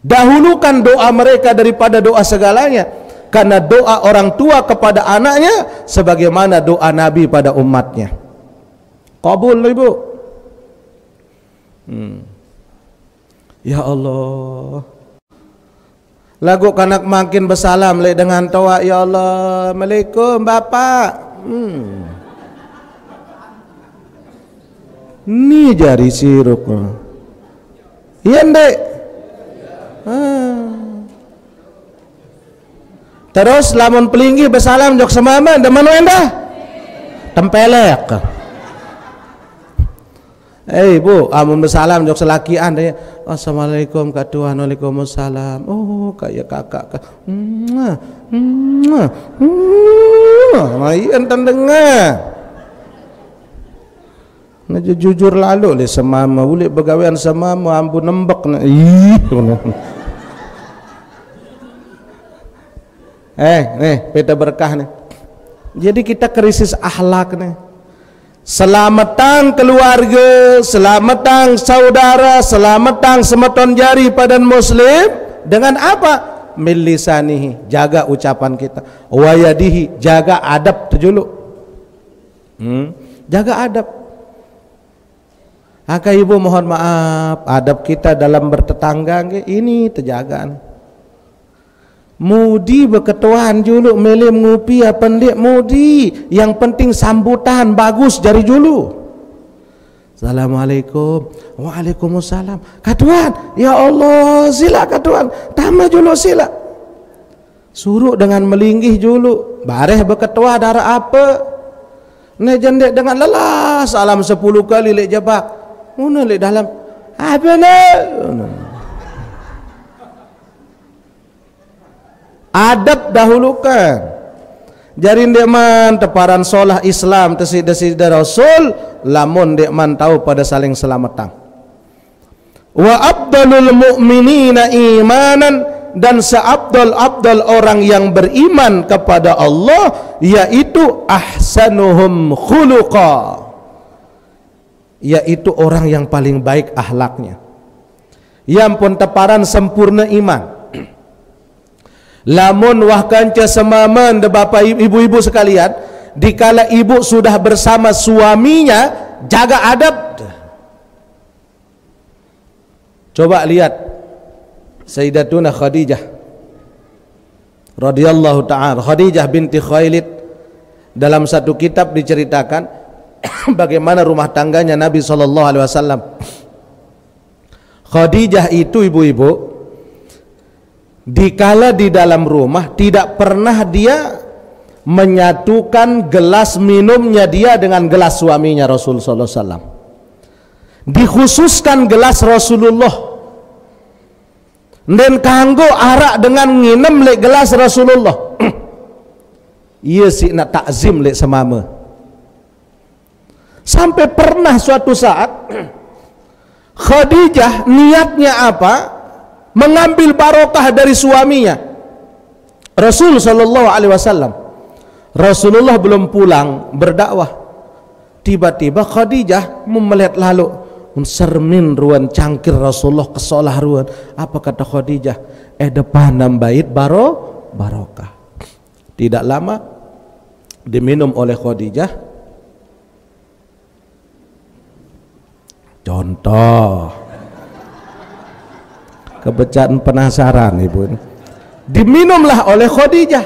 Dahulukan doa mereka daripada doa segalanya, karena doa orang tua kepada anaknya sebagaimana doa Nabi pada umatnya. Qabul ibu. Ya Allah, lagu kanak makin bersalam le dengan tawa, ya Allah, Assalamualaikum bapak. Ni jari siruk. Iya ndek. Terus lamun pelinggi bersalam jok semama demen endah tempelek. Bu, amun bersalam jok selakian deh. Assalamualaikum kak Tuhan, waalaikumsalam. Oh, kayak kakak. Main dengar. Nah, jujur lalu le semama, ulik begawean semama ampun nembek. Peta berkah nih. Jadi kita krisis akhlak nih. Selamatan keluarga, selamatan saudara, selamatan semeton jari padan muslim dengan apa? Milisanihi, jaga ucapan kita. Wayadihi, jaga adab terjuluk. Jaga adab. Maka ibu mohon maaf, adab kita dalam bertetangga ini terjagaan. Mudi berketuan juluk melim ngupi apa ndik mudi, yang penting sambutan bagus jari julu. Assalamualaikum, waalaikumsalam. Katuan, ya Allah, sila katuan, tambah julu sila. Suruh dengan melinggih julu, bareh berketua darah apa? Ne jendek dengan lelah, salam 10 kali lek jebak. Mana lek dalam? Apa ne? Adab dahulukan. Jari dekman teparan solah Islam tesida Rasul, lamun dekman tahu pada saling selamatan. Wa abdalul mu'minina imanan, dan seabdal orang yang beriman kepada Allah yaitu ahsanuhum khuluqa, yaitu orang yang paling baik akhlaknya. Yang pun teparan sempurna iman. Lamun wah kanca semaman de bapak ibu-ibu sekalian, dikala ibu sudah bersama suaminya, jaga adab. Coba lihat Sayyidatuna Khadijah radhiyallahu ta'ala, Khadijah binti Khuwailid, dalam satu kitab diceritakan bagaimana rumah tangganya Nabi SAW. Khadijah itu ibu-ibu, dikala di dalam rumah tidak pernah dia menyatukan gelas minumnya dia dengan gelas suaminya Rasul sallallahu alaihi wasallam. Dikhususkan gelas Rasulullah. Dan kanggo arak dengan nginem lek gelas Rasulullah. Iya sih nak takzim lek semama. Sampai pernah suatu saat Khadijah niatnya apa? Mengambil barokah dari suaminya Rasul sallallahu alaihi wasallam. Rasulullah belum pulang berdakwah, tiba-tiba Khadijah melihat lalu sermin ruan cangkir Rasulullah kesolah ruan. Apa kata Khadijah? Depan nambait barokah. Tidak lama diminum oleh Khadijah. Contoh kebecaan penasaran ibu, diminumlah oleh Khadijah.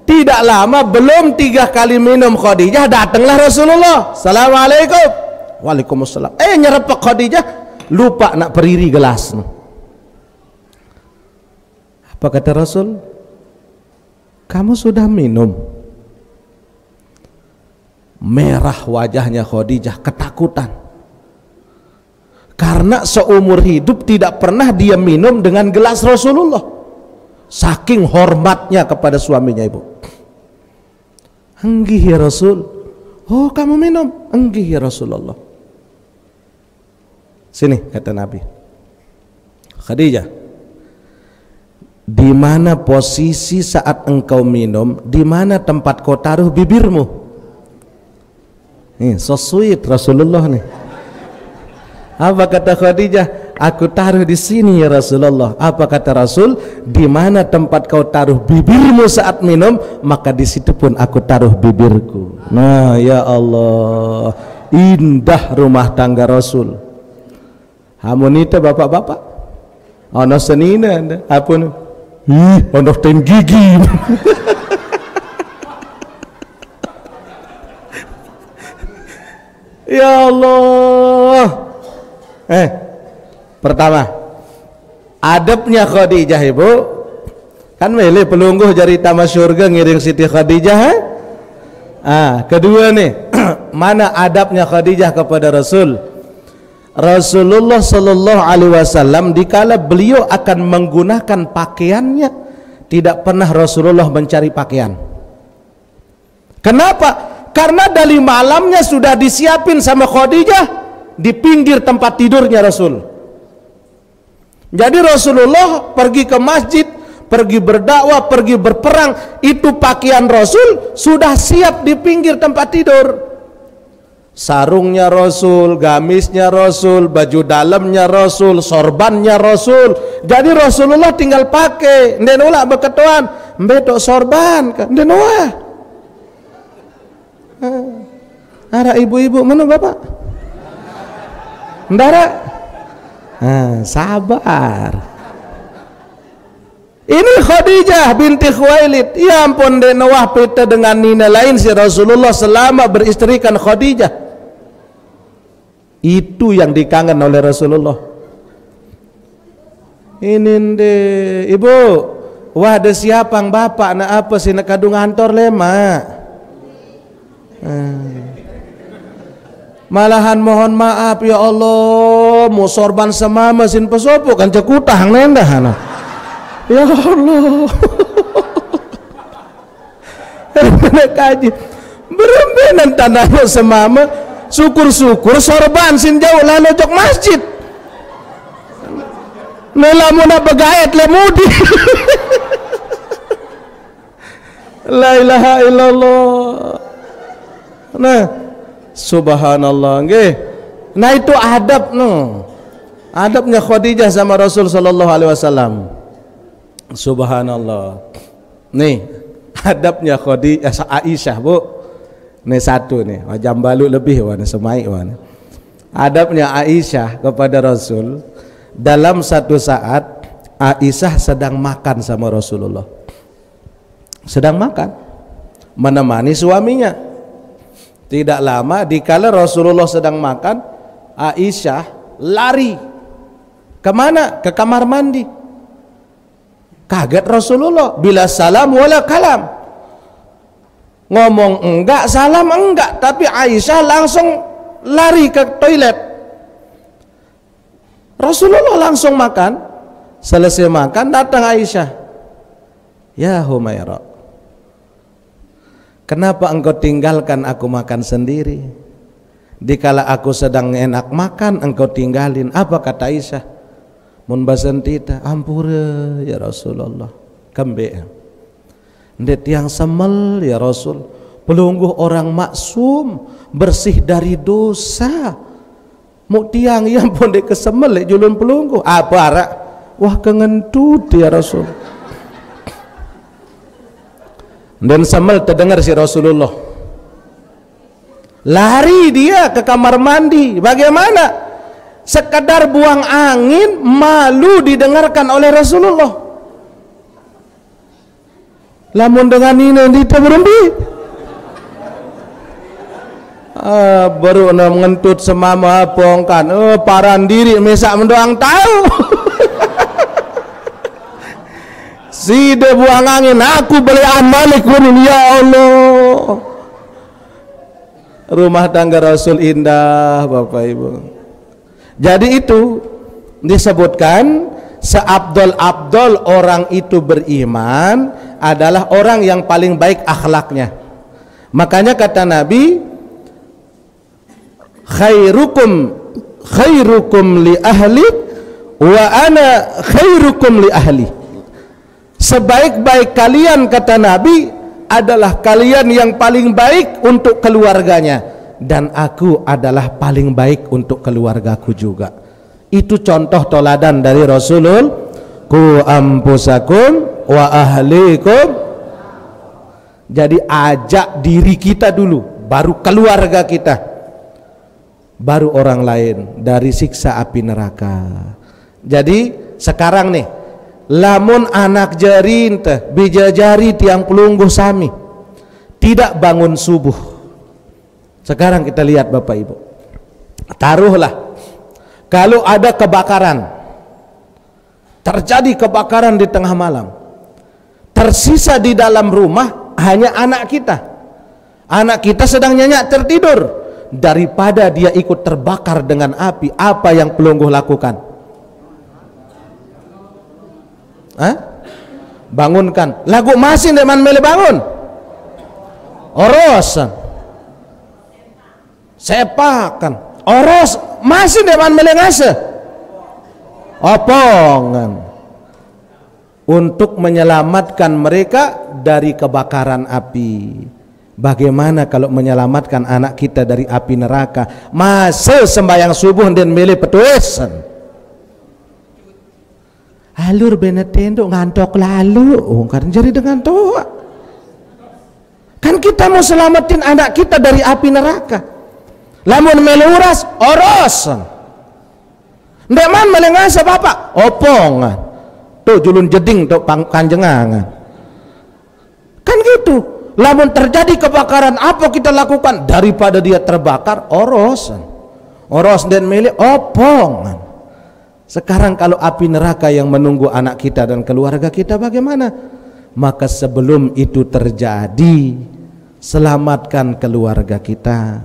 Tidak lama, belum 3 kali minum Khadijah, datanglah Rasulullah. Assalamualaikum. Waalaikumsalam. Nyerepek Khadijah, lupa nak periri gelas. Apa kata Rasul? Kamu sudah minum. Merah wajahnya Khadijah, ketakutan. Karena seumur hidup tidak pernah dia minum dengan gelas Rasulullah. Saking hormatnya kepada suaminya, ibu. Enggih ya Rasul. Oh, kamu minum? Enggih ya Rasulullah. Sini, kata Nabi. Khadijah, di mana posisi saat engkau minum? Di mana tempat kau taruh bibirmu? Nih, so sweet Rasulullah nih. Apa kata Khadijah? Aku taruh di sini ya Rasulullah. Apa kata Rasul? Di mana tempat kau taruh bibirmu saat minum, maka di situ pun aku taruh bibirku. Nah, ya Allah, indah rumah tangga Rasul. Hamonita bapak-bapak. Ono senina anda. Apa nih? Ono ten gigi. Ya Allah. Pertama, adabnya Khadijah, ibu. Kan mele pelungguh jari tamas surga ngiring Siti Khadijah. Kedua nih, mana adabnya Khadijah kepada Rasul? Rasulullah Sallallahu Alaihi Wasallam dikala beliau akan menggunakan pakaiannya, tidak pernah Rasulullah mencari pakaian. Kenapa? Karena dari malamnya sudah disiapin sama Khadijah di pinggir tempat tidurnya Rasul. Jadi Rasulullah pergi ke masjid, pergi berdakwah, pergi berperang, itu pakaian Rasul sudah siap di pinggir tempat tidur. Sarungnya Rasul, gamisnya Rasul, baju dalamnya Rasul, sorbannya Rasul. Jadi Rasulullah tinggal pakai. Ndenula beketuan, betok sorban, ndenua. Ada ibu-ibu mana bapak? Ndara, sabar. Ini Khadijah binti Khuwailid. Ya ampun, denawah peta dengan nina lain si Rasulullah selama beristrikan Khadijah. Itu yang dikangen oleh Rasulullah. Ini deh, ibu. Wah, ada siapang bapak nak apa sih nak kadung antor lemak. Malahan mohon maaf ya Allah, mau sorban sama mesin pesopo kan cekutang nendah anak. Ya Allah. Kaji berembenan tanahnya semama, syukur-syukur sorban sin jauh lalu jok masjid. Nelamuna begayat lemudi. La ilaha illallah. Nah, subhanallah, nggih. Nah itu adab adabnya Khadijah sama Rasul sallallahu alaihi wasallam. Subhanallah. Nih, adabnya Khadijah Aisyah, Bu. Nih satu nih, jam balu lebih wana semai wana. Adabnya Aisyah kepada Rasul, dalam satu saat Aisyah sedang makan sama Rasulullah. Sedang makan, menemani suaminya. Tidak lama dikala Rasulullah sedang makan, Aisyah lari kemana? Ke kamar mandi. Kaget Rasulullah, bila salam wala kalam. Ngomong enggak, salam enggak, tapi Aisyah langsung lari ke toilet. Rasulullah langsung makan. Selesai makan datang Aisyah. Ya Humairah, kenapa engkau tinggalkan aku makan sendiri? Dikala aku sedang enak makan engkau tinggalin. Apa kata Aisyah? Mun basentita, ampura ya Rasulullah. Kembe. Ndet yang semel ya Rasul. Pelungguh orang maksum, bersih dari dosa. Mu tiang yang pun dek kesemel julun pelungguh. Apa rak? Wah kengentut ya Rasul. Dan semel terdengar si Rasulullah. Lari dia ke kamar mandi. Bagaimana? Sekadar buang angin, malu didengarkan oleh Rasulullah. Lamun dengan ini kita berhenti. Baru ngentut semama pongkan. Paran diri mesak mendoang tahu. Si de buang angin, aku beli amalik kuning, ya Allah. Rumah tangga Rasul indah, Bapak Ibu. Jadi itu disebutkan seabdol-abdol orang itu beriman adalah orang yang paling baik akhlaknya. Makanya kata Nabi, khairukum li ahli wa ana khairukum li ahli. Sebaik-baik kalian, kata Nabi, adalah kalian yang paling baik untuk keluarganya, dan aku adalah paling baik untuk keluargaku juga. Itu contoh toladan dari Rasulullah. Ku ampusakum wa ahlikum. Jadi ajak diri kita dulu, baru keluarga kita, baru orang lain dari siksa api neraka. Jadi sekarang nih, lamun anak jari teh bijajari tiang pelungguh sami tidak bangun subuh. Sekarang kita lihat Bapak Ibu, taruhlah kalau ada kebakaran, terjadi kebakaran di tengah malam, tersisa di dalam rumah hanya anak kita. Anak kita sedang nyenyak tertidur. Daripada dia ikut terbakar dengan api, apa yang pelungguh lakukan? Bangunkan. Lagu masih deman mele bangun. Orosan. Sepakan. Oros masih deman mele ngase. Opongan. Untuk menyelamatkan mereka dari kebakaran api. Bagaimana kalau menyelamatkan anak kita dari api neraka? Masa sembahyang subuh dan mele petuesan. Alur benetendo ngantok lalu, kan jadi dengan tua. Kan kita mau selamatin anak kita dari api neraka. Lamun meluras orosan. Ndeman melengasa bapak, opongan. Tuh julun jeding tuh kanjengangan. Kan gitu. Lamun terjadi kebakaran, apa kita lakukan? Daripada dia terbakar, orosan. Oros dan mele opongan. Sekarang kalau api neraka yang menunggu anak kita dan keluarga kita bagaimana? Maka sebelum itu terjadi, selamatkan keluarga kita,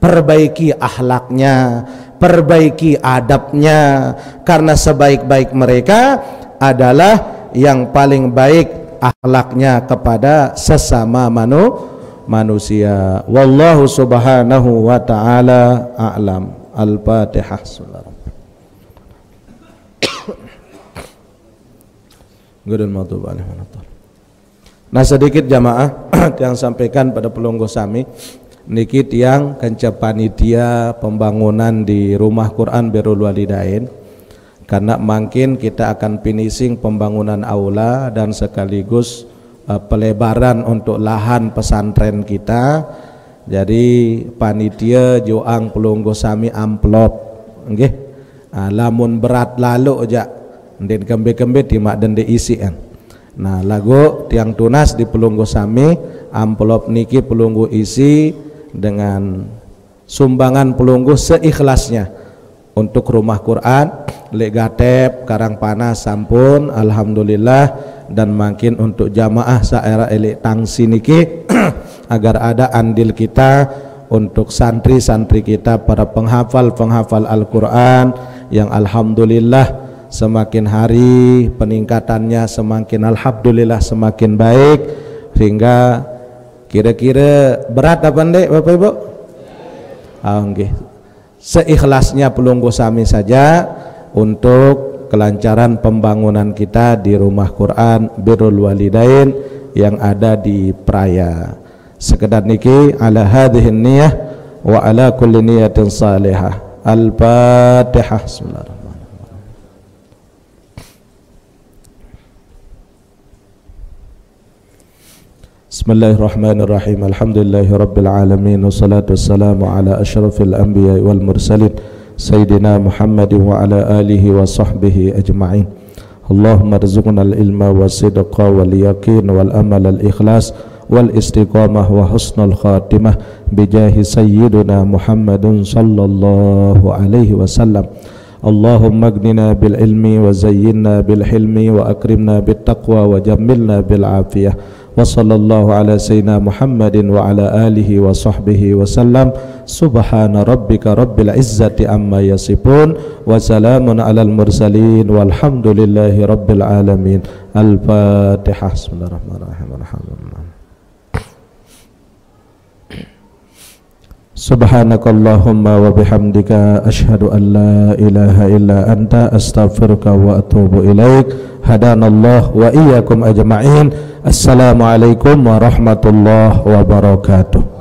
perbaiki akhlaknya, perbaiki adabnya, karena sebaik-baik mereka adalah yang paling baik akhlaknya kepada sesama manusia. Wallahu subhanahu wa ta'ala a'lam. Al-Fatihah. Nah sedikit jamaah yang sampaikan pada pelungguh sami niki yang kenca panitia pembangunan di rumah Quran Birrul Walidain, karena makin kita akan finishing pembangunan aula dan sekaligus pelebaran untuk lahan pesantren kita. Jadi panitia joang pelungguh sami amplop nggih. Lamun berat lalu aja den kembe-kembe timak den diisi kan. Nah lagu tiang tunas di pelungguh sami amplop niki pelungguh isi dengan sumbangan pelungguh seikhlasnya untuk rumah Quran Legatep Karangpanas sampun alhamdulillah, dan makin untuk jamaah saera elik tangsi niki agar ada andil kita untuk santri-santri kita, para penghafal Al-Quran yang alhamdulillah semakin hari peningkatannya semakin alhamdulillah semakin baik, sehingga kira-kira berat apa ndek Bapak Ibu? Okay. Seikhlasnya pelungguh sami saja untuk kelancaran pembangunan kita di rumah Quran Birrul Walidain yang ada di Praya. Sekedar niki ala hadhihi niyah wa ala kulli niyatin salihah. Al-Fatihah. Bismillahirrahmanirrahim. Bismillahirrahmanirrahim. Alhamdulillahi rabbil alamin, wassalatu wassalamu ala asyrafil anbiya wal mursalin sayyidina Muhammadin wa ala alihi wa sahbihi ajma'in. Allahumma rzuqnal ilma was-sidqa wal yaqin wal amal al ikhlas wal istiqamah wa husnul khatimah bijahi sayyidina Muhammadin sallallahu alaihi wasallam. Allahumma aghnina bil ilmi wa zayyinna bil hilmi wa akrimna bit taqwa wa jammilna bil afiyah. Wa sallallahu ala sayyidina Muhammadin wa ala alihi wa sahbihi wa sallam. Subhana rabbika rabbil izzati amma yasifun wa salamun alal mursalin walhamdulillahi rabbil alamin. Al-Fatihah. Bismillahirrahmanirrahim. Subhanakallahumma wa bihamdika asyhadu an la ilaha illa anta astaghfiruka wa atubu ilaik. Hadanallah wa iyyakum ajma'in. Assalamualaikum warahmatullahi wabarakatuh.